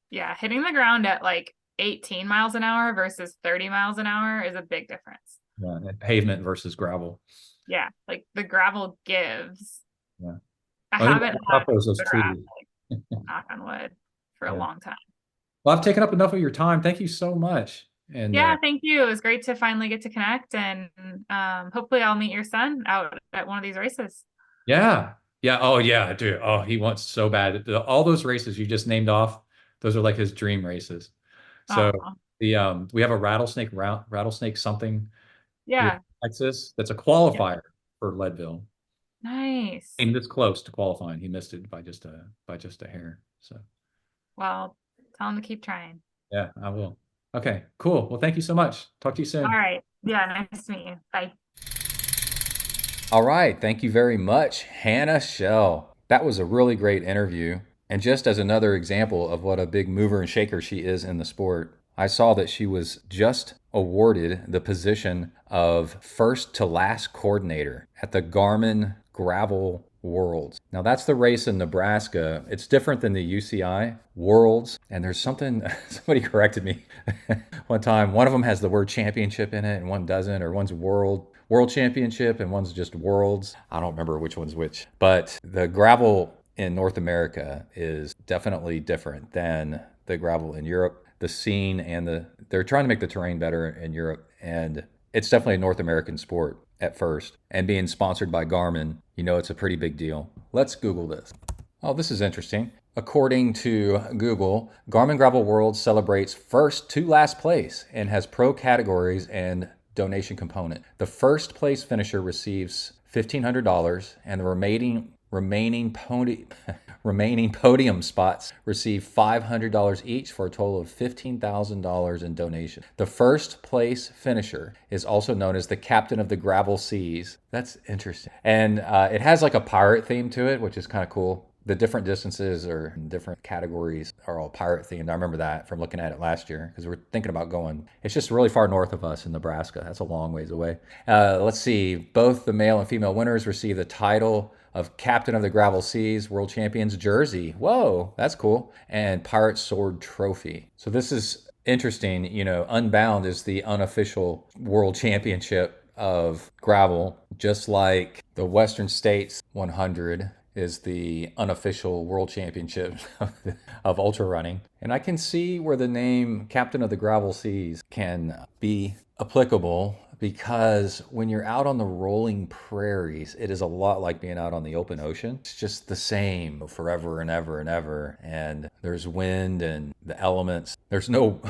Yeah, hitting the ground at like 18 miles an hour versus 30 miles an hour is a big difference. yeah, and pavement versus gravel. Yeah, like the gravel gives. Yeah. I I think haven't top had those a crash, too. like, knock on wood, for a Yeah. long time. Well, I've taken up enough of your time. Thank you so much. And Yeah, thank you. It was great to finally get to connect, and hopefully I'll meet your son out at one of these races. yeah. Yeah. Oh, yeah, dude. Oh, he wants so bad. All those races you just named off, those are like his dream races. So Oh, we have a rattlesnake something here yeah, in Texas that's a yeah, qualifier for Leadville. nice. Came this close to qualifying. He missed it by just a hair. So Well, tell him to keep trying. yeah, I will. Okay, cool. Well, thank you so much. Talk to you All soon. right. Yeah, nice to meet you. Bye. All right. Thank you very much, Hannah Shell. That was a really great interview. And just as another example of what a big mover and shaker she is in the sport, I saw that she was just awarded the position of first to last coordinator at the Garmin Gravel Worlds. Now, that's the race in Nebraska. It's different than the UCI Worlds. And there's something, somebody corrected me one time. One of them has the word championship in it and one doesn't, or one's world championship and one's just worlds. I don't remember which one's which. But the gravel in North America is definitely different than the gravel in Europe. The scene and they're trying to make the terrain better in Europe, and it's definitely a North American sport at first. And being sponsored by Garmin, it's a pretty big deal. Let's Google this. Oh, this is interesting. According to Google, Garmin Gravel World celebrates first to last place and has pro categories and donation component. The first place finisher receives $1,500 and the remaining podium spots receive $500 each for a total of $15,000 in donation. The first place finisher is also known as the captain of the gravel seas. That's interesting. And it has like a pirate theme to it, which is kind of cool. The different distances or different categories are all pirate themed. I remember that from looking at it last year because we're thinking about going. It's just really far north of us in Nebraska. That's a long ways away. Let's see. Both the male and female winners receive the title of Captain of the Gravel Seas World Champions jersey. Whoa, that's cool. And Pirate Sword trophy. So this is interesting. You know, Unbound is the unofficial world championship of gravel, just like the Western States 100 is the unofficial world championship of ultra running. And I can see where the name Captain of the Gravel Seas can be applicable because when you're out on the rolling prairies, it is a lot like being out on the open ocean. It's just the same forever and ever and ever. And there's wind and the elements. There's no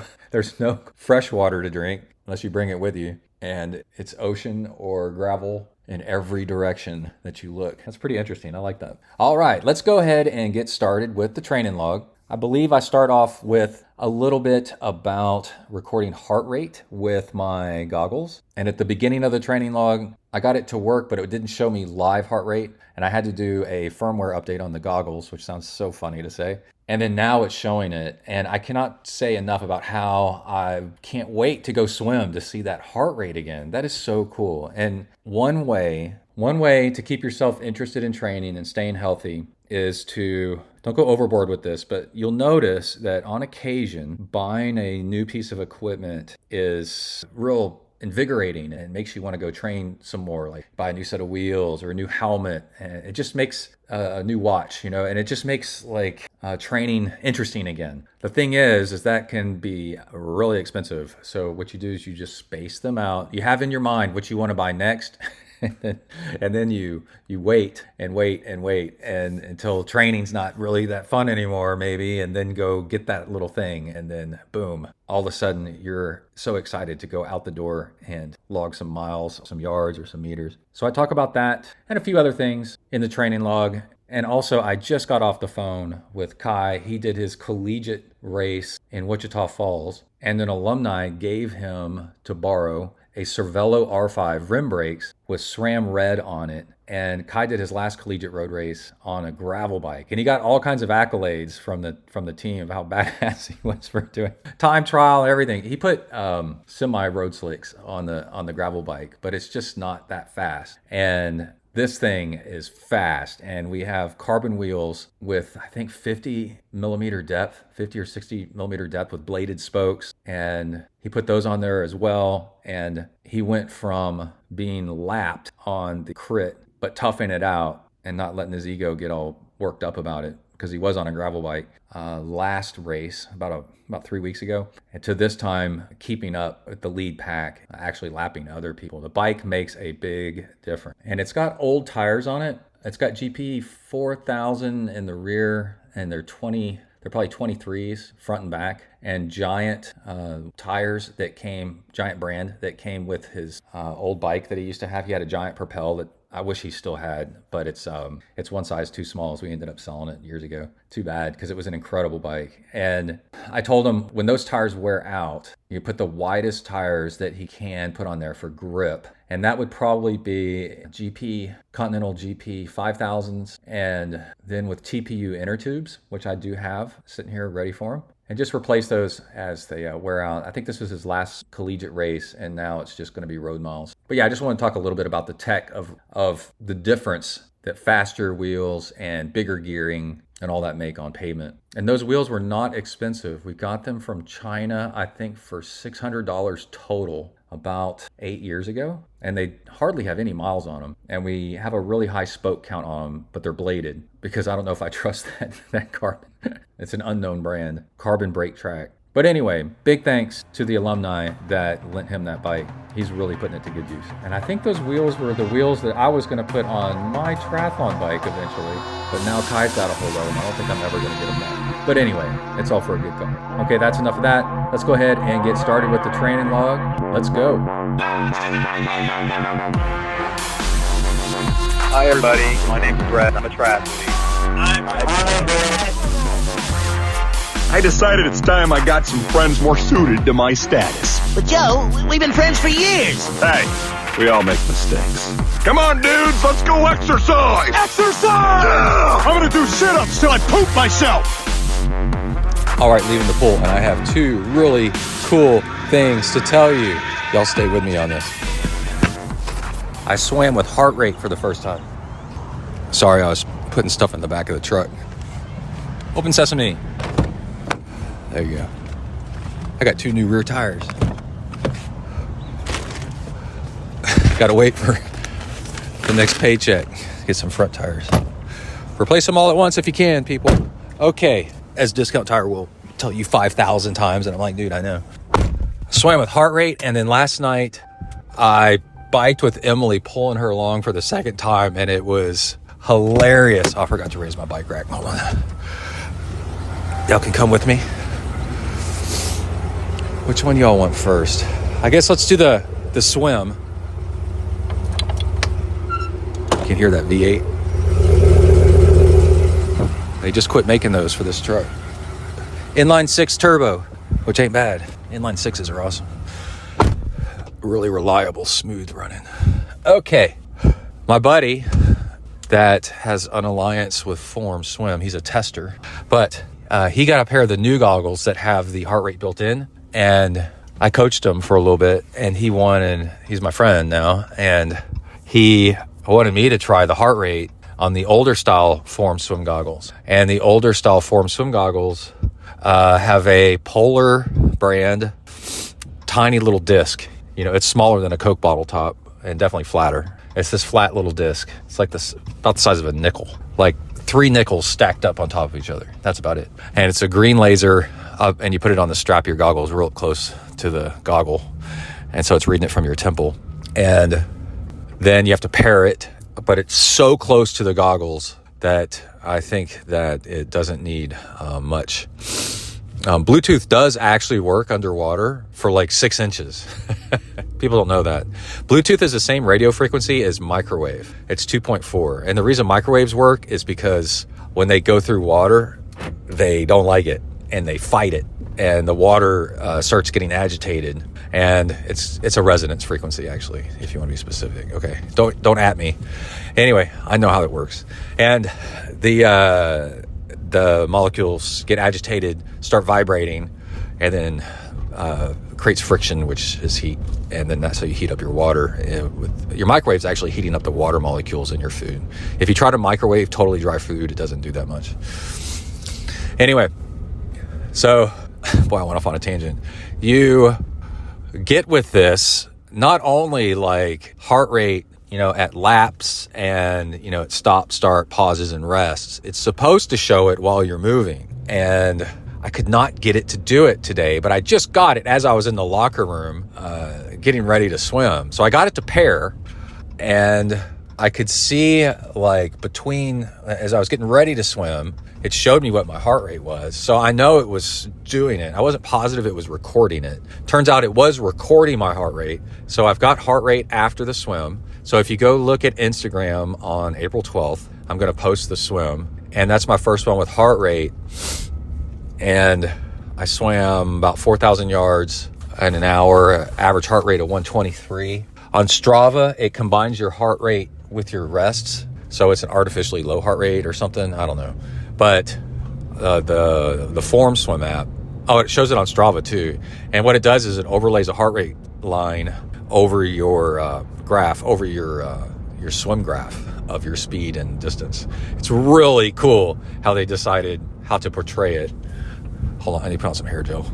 fresh water to drink unless you bring it with you. And it's ocean or gravel in every direction that you look. That's pretty interesting. I like that. All right, let's go ahead and get started with the training log. I believe I start off with a little bit about recording heart rate with my goggles. And at the beginning of the training log, I got it to work, but it didn't show me live heart rate. And I had to do a firmware update on the goggles, which sounds so funny to say. And then now it's showing it. And I cannot say enough about how I can't wait to go swim to see that heart rate again. That is so cool. And one way to keep yourself interested in training and staying healthy is to, don't go overboard with this, but you'll notice that on occasion, buying a new piece of equipment is real invigorating and makes you want to go train some more, like buy a new set of wheels or a new helmet. And it just makes a new watch, you know, and it just makes like training interesting again. The thing is that can be really expensive. So what you do is you just space them out. You have in your mind what you want to buy next. And then you wait and until training's not really that fun anymore, maybe, and then go get that little thing, and then boom, all of a sudden you're so excited to go out the door and log some miles, some yards, or some meters. So I talk about that and a few other things in the training log. And also, I just got off the phone with Kai. He did his collegiate race in Wichita Falls, and an alumni gave him to borrow a Cervelo R5 rim brakes with SRAM red on it. And Kai did his last collegiate road race on a gravel bike. And he got all kinds of accolades from the team of how badass he was for doing time trial and everything. He put semi road slicks on the gravel bike, but it's just not that fast. And this thing is fast, and we have carbon wheels with, I think, 50 or 60 millimeter depth with bladed spokes. And he put those on there as well. And he went from being lapped on the crit, but toughing it out and not letting his ego get all worked up about it, because he was on a gravel bike last race about 3 weeks ago, and to this time keeping up with the lead pack, actually lapping other people. The bike makes a big difference, and it's got old tires on it. It's got GP 4000 in the rear, and they're probably 23s front and back, and Giant tires Giant brand that came with his old bike that he used to have. He had a Giant Propel that I wish he still had, but it's one size too small, so we ended up selling it years ago. Too bad, because it was an incredible bike. And I told him when those tires wear out, you put the widest tires that he can put on there for grip. And that would probably be Continental GP 5000s, and then with TPU inner tubes, which I do have sitting here ready for him. And just replace those as they wear out. I think this was his last collegiate race, and now it's just going to be road miles. But yeah, I just want to talk a little bit about the tech of the difference that faster wheels and bigger gearing and all that make on pavement. And those wheels were not expensive. We got them from China, I think, for $600 total about 8 years ago, and they hardly have any miles on them. And we have a really high spoke count on them, but they're bladed, because I don't know if I trust that carbon. It's an unknown brand, carbon brake track. But anyway, big thanks to the alumni that lent him that bike. He's really putting it to good use. And I think those wheels were the wheels that I was going to put on my triathlon bike eventually. But now Kai's got a hold of them. I don't think I'm ever going to get them back. But anyway, it's all for a good cause. Okay, that's enough of that. Let's go ahead and get started with the training log. Let's go. Hi everybody, my name's Brett. I'm a triathlete. I decided it's time I got some friends more suited to my status. But Joe, we've been friends for years. Hey, we all make mistakes. Come on, dudes, let's go exercise! Exercise! Yeah! I'm gonna do sit-ups till I poop myself! All right, leaving the pool, and I have two really cool things to tell you. Y'all stay with me on this. I swam with heart rate for the first time. Sorry, I was putting stuff in the back of the truck. Open sesame. There you go. I got 2 new rear tires. Gotta wait for the next paycheck. Get some front tires. Replace them all at once if you can, people. Okay, as Discount Tire will tell you 5,000 times, and I'm like, dude, I know. Swam with heart rate, and then last night I biked with Emily, pulling her along for the second time, and it was hilarious. Oh, I forgot to raise my bike rack. Hold on. Y'all can come with me. Which one y'all want first? I guess let's do the swim. You can hear that V8. They just quit making those for this truck. Inline 6 turbo, which ain't bad. Inline 6s are awesome. Really reliable, smooth running. Okay, my buddy that has an alliance with Form Swim, he's a tester, but he got a pair of the new goggles that have the heart rate built in, and I coached him for a little bit, and he won, and he's my friend now, and he wanted me to try the heart rate on the older style Form Swim goggles. And the older style Form Swim goggles have a Polar brand tiny little disc. You know, it's smaller than a Coke bottle top and definitely flatter. It's this flat little disc. It's like this, about the size of a nickel, like 3 nickels stacked up on top of each other. That's about it. And it's a green laser up, and you put it on the strap of your goggles real close to the goggle. And so it's reading it from your temple. And then you have to pair it, but it's so close to the goggles that I think that it doesn't need much. Bluetooth does actually work underwater for like 6 inches. People don't know that. Bluetooth is the same radio frequency as microwave. It's 2.4. And the reason microwaves work is because when they go through water, they don't like it and they fight it. And the water starts getting agitated. And it's a resonance frequency, actually, if you want to be specific. Okay, don't at me. Anyway, I know how it works. And the molecules get agitated, start vibrating, and then creates friction, which is heat. And then that's how you heat up your water. Your microwave's actually heating up the water molecules in your food. If you try to microwave totally dry food, it doesn't do that much. Anyway, so, boy, I went off on a tangent. You get with this, not only like heart rate, you know, at laps and, you know, at stop, start, pauses, and rests. It's supposed to show it while you're moving. And I could not get it to do it today, but I just got it as I was in the locker room getting ready to swim. So I got it to pair, and I could see like between, as I was getting ready to swim, it showed me what my heart rate was. So I know it was doing it. I wasn't positive it was recording it. Turns out it was recording my heart rate. So I've got heart rate after the swim. So if you go look at Instagram on April 12th, I'm going to post the swim. And that's my first one with heart rate. And I swam about 4,000 yards in an hour, average heart rate of 123. On Strava, it combines your heart rate with your rests. So it's an artificially low heart rate or something. I don't know. But the Form Swim app, it shows it on Strava too. And what it does is it overlays a heart rate line over your graph, over your swim graph of your speed and distance. It's really cool how they decided how to portray it. Hold on, I need to put on some hair gel.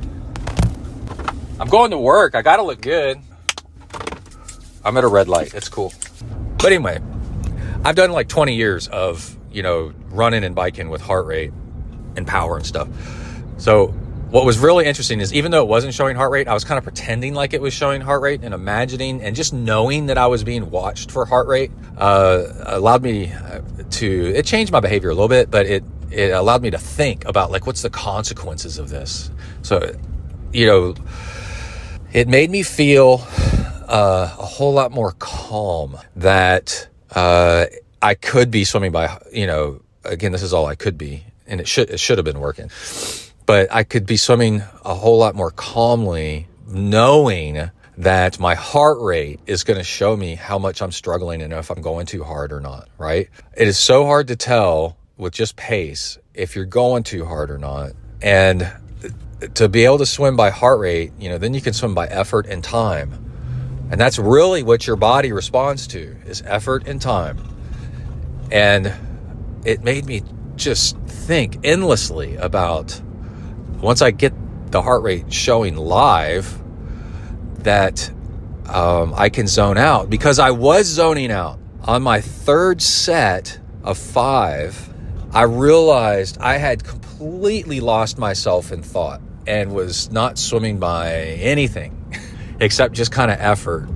I'm going to work. I gotta look good. I'm at a red light. It's cool. But anyway, I've done like 20 years of, you know, running and biking with heart rate and power and stuff. So what was really interesting is even though it wasn't showing heart rate, I was kind of pretending like it was showing heart rate and imagining and just knowing that I was being watched for heart rate allowed me it changed my behavior a little bit, but it allowed me to think about like, what's the consequences of this? So, it made me feel a whole lot more calm that I could be swimming by, again, this is all I could be, and it should have been working. But I could be swimming a whole lot more calmly, knowing that my heart rate is going to show me how much I'm struggling and if I'm going too hard or not, right? It is so hard to tell with just pace if you're going too hard or not. And to be able to swim by heart rate, then you can swim by effort and time. And that's really what your body responds to, is effort and time. And it made me just think endlessly about, once I get the heart rate showing live, that I can zone out, because I was zoning out. On my third set of 5, I realized I had completely lost myself in thought and was not swimming by anything except just kind of effort,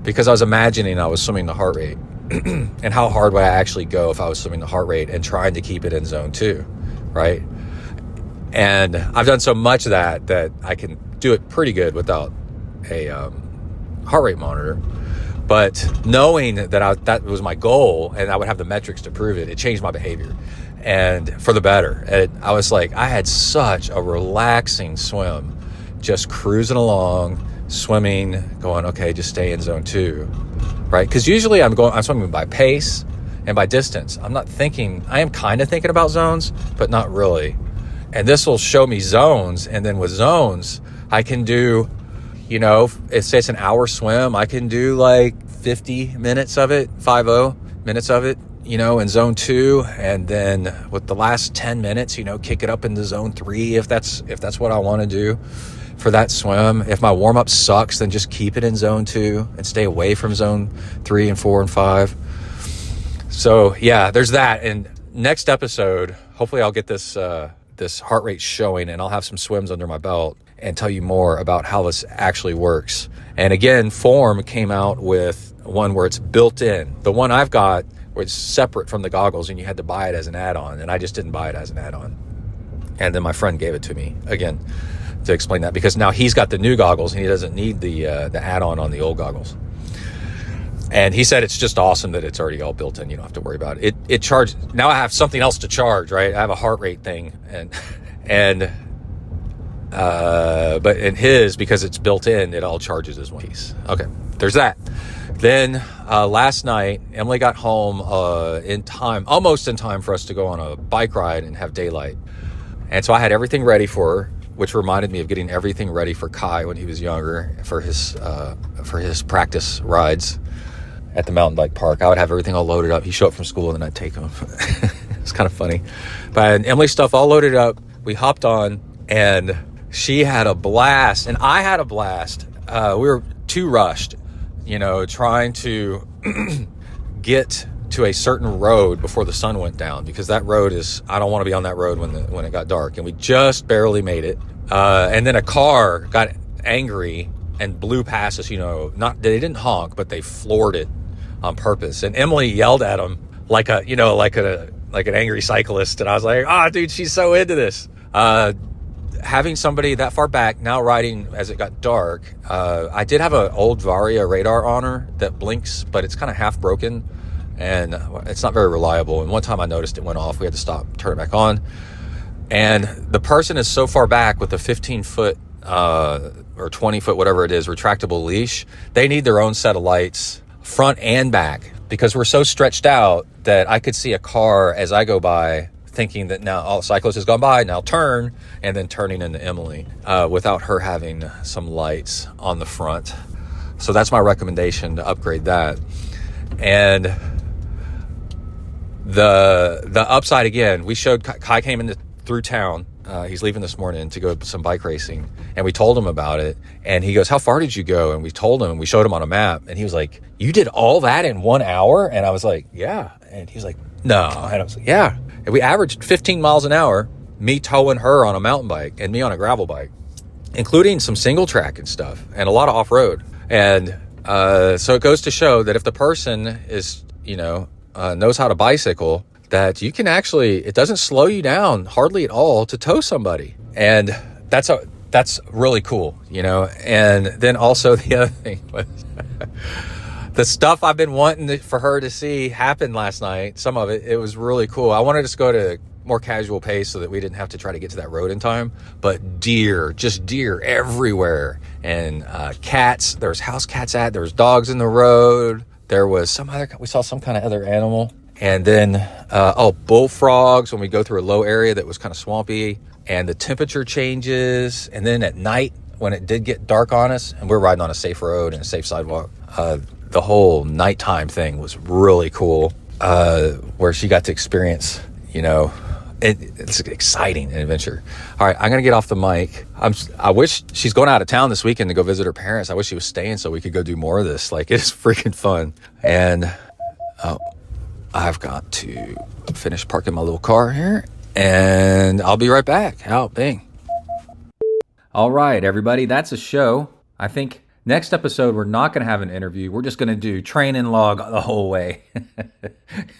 because I was imagining I was swimming the heart rate and how hard would I actually go if I was swimming the heart rate and trying to keep it in zone 2, right? And I've done so much of that I can do it pretty good without a heart rate monitor. But knowing that that was my goal and I would have the metrics to prove it, it changed my behavior, and for the better. And I was like, I had such a relaxing swim, just cruising along, swimming, going, okay, just stay in zone 2, right? Because usually I'm swimming by pace and by distance. I am kind of thinking about zones, but not really. And this will show me zones. And then with zones, I can do, say it's an hour swim, I can do like 50 minutes of it, 50 minutes of it, in zone 2. And then with the last 10 minutes, kick it up into zone 3 if that's what I want to do for that swim. If my warm-up sucks, then just keep it in zone 2 and stay away from zone 3 and 4 and 5. So yeah, there's that. And next episode, hopefully I'll get this heart rate showing, and I'll have some swims under my belt and tell you more about how this actually works. And again, Form came out with one where it's built in. The one I've got, where it's separate from the goggles and you had to buy it as an add-on, and I just didn't buy it as an add-on. And then my friend gave it to me, again, to explain that, because now he's got the new goggles and he doesn't need the add-on on the old goggles. And he said it's just awesome that it's already all built in. You don't have to worry about it. It charges. Now I have something else to charge, right? I have a heart rate thing, but in his, because it's built in, it all charges as one piece. Okay, there's that. Then last night, Emily got home almost in time for us to go on a bike ride and have daylight. And so I had everything ready for her, which reminded me of getting everything ready for Kai when he was younger for his practice rides at the mountain bike park. I would have everything all loaded up. He'd show up from school and then I'd take him. It's kind of funny. But I had Emily's stuff all loaded up. We hopped on and she had a blast and I had a blast. We were too rushed, trying to get to a certain road before the sun went down, because that road I don't want to be on that road when it got dark. And we just barely made it. And then a car got angry and blew past us, they didn't honk, but they floored it on purpose. And Emily yelled at him like an angry cyclist. And I was like, dude, she's so into this. Having somebody that far back, now riding as it got dark, I did have an old Varia radar on her that blinks, but it's kind of half broken and it's not very reliable. And one time I noticed it went off. We had to stop, turn it back on. And the person is so far back with a 15-foot or 20-foot, whatever it is, retractable leash. They need their own set of lights, front and back, because we're so stretched out that I could see a car as I go by, thinking that now a cyclist has gone by, now turn, and then turning into Emily without her having some lights on the front. So that's my recommendation, to upgrade that. And the upside, again, we showed Kai came through town. He's leaving this morning to go some bike racing, and we told him about it, and he goes, how far did you go? And we told him, and we showed him on a map, and he was like, you did all that in 1 hour? And I was like, yeah. And he's like, no. And I was like, yeah. And we averaged 15 miles an hour, me towing her on a mountain bike and me on a gravel bike, including some single track and stuff and a lot of off-road. And so it goes to show that if the person is, knows how to bicycle, that you can actually, it doesn't slow you down hardly at all to tow somebody. And that's really cool, And then also the other thing was the stuff I've been wanting for her to see happen last night. Some of it was really cool. I wanted us to go to more casual pace so that we didn't have to try to get to that road in time. But deer everywhere. And cats, there was house cats there was dogs in the road. There was we saw some kind of other animal. And then, bullfrogs when we go through a low area that was kind of swampy. And the temperature changes. And then at night, when it did get dark on us, and we're riding on a safe road and a safe sidewalk, the whole nighttime thing was really cool, where she got to experience, it's exciting, an adventure. All right, I'm going to get off the mic. I wish she's going out of town this weekend to go visit her parents. I wish she was staying so we could go do more of this. Like, it's freaking fun. And I've got to finish parking my little car here, and I'll be right back. Bing. All right, everybody, that's a show. I think next episode, we're not going to have an interview. We're just going to do train and log the whole way.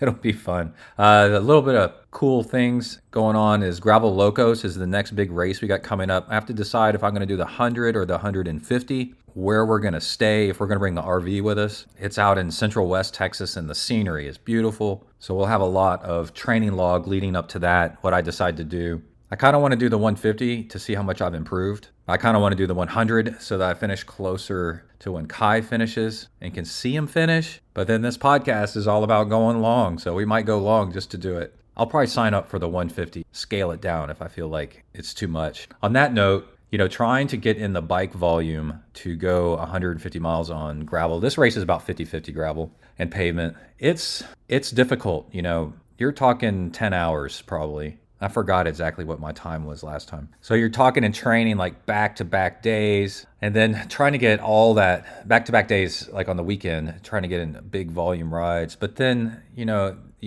It'll be fun. A little bit of cool things going on is Gravel Locos is the next big race we got coming up. I have to decide if I'm going to do the 100 or the 150, where we're going to stay, if we're going to bring the RV with us. It's out in Central West Texas, and the scenery is beautiful. So we'll have a lot of training log leading up to that, what I decide to do. I kind of want to do the 150 to see how much I've improved. I kind of want to do the 100 so that I finish closer to when Kai finishes and can see him finish. But then this podcast is all about going long, so we might go long just to do it. I'll probably sign up for the 150, scale it down if I feel like it's too much. On that note, trying to get in the bike volume to go 150 miles on gravel. This race is about 50-50 gravel and pavement. It's difficult, You're talking 10 hours probably. I forgot exactly what my time was last time. So you're talking and training like back-to-back days, and then trying to get all that back-to-back days, like on the weekend, trying to get in big volume rides. But then, you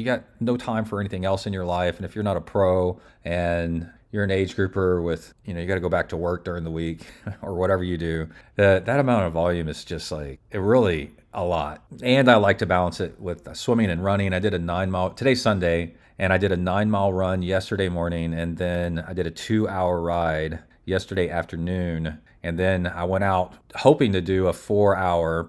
got no time for anything else in your life. And if you're not a pro and you're an age grouper with, you got to go back to work during the week or whatever you do, that amount of volume is just like, it really a lot. And I like to balance it with swimming and running. I did a 9-mile, today's Sunday, and I did a 9-mile run yesterday morning, and then I did a 2-hour ride yesterday afternoon. And then I went out planning to do a 4-hour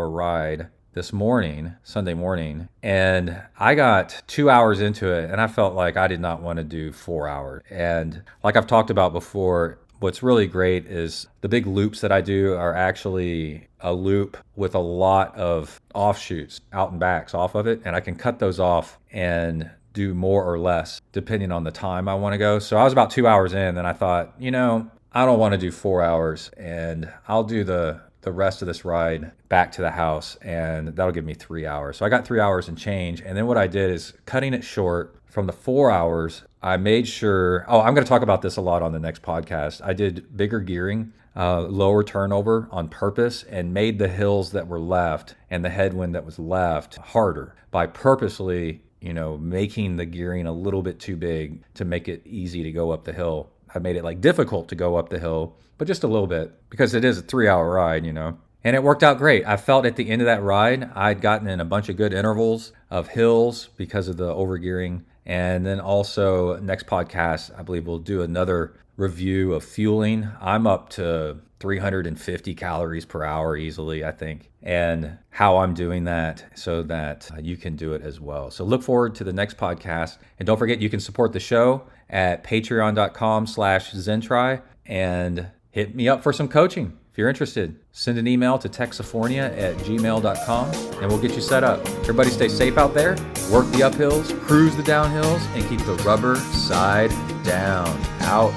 ride this morning, Sunday morning. And I got 2 hours into it, and I felt like I did not want to do 4 hours. And like I've talked about before, what's really great is the big loops that I do are actually a loop with a lot of offshoots, out and backs off of it. And I can cut those off and do more or less depending on the time I want to go. So I was about 2 hours in, and I thought, I don't want to do 4 hours, and I'll do the rest of this ride back to the house, and that'll give me 3 hours. So I got 3 hours and change. And then what I did is cutting it short from the 4 hours. I made sure, I'm going to talk about this a lot on the next podcast. I did bigger gearing, lower turnover on purpose, and made the hills that were left and the headwind that was left harder by purposely, making the gearing a little bit too big to make it easy to go up the hill. I made it difficult to go up the hill, but just a little bit, because it is a 3-hour ride, and it worked out great. I felt at the end of that ride, I'd gotten in a bunch of good intervals of hills because of the overgearing. And then also next podcast, I believe we'll do another review of fueling. I'm up to 350 calories per hour easily, I think, and how I'm doing that so that you can do it as well. So look forward to the next podcast. And don't forget, you can support the show at patreon.com/ZenTry and hit me up for some coaching. If you're interested, send an email to texifornia@gmail.com and we'll get you set up. Everybody stay safe out there, work the uphills, cruise the downhills, and keep the rubber side down. Out.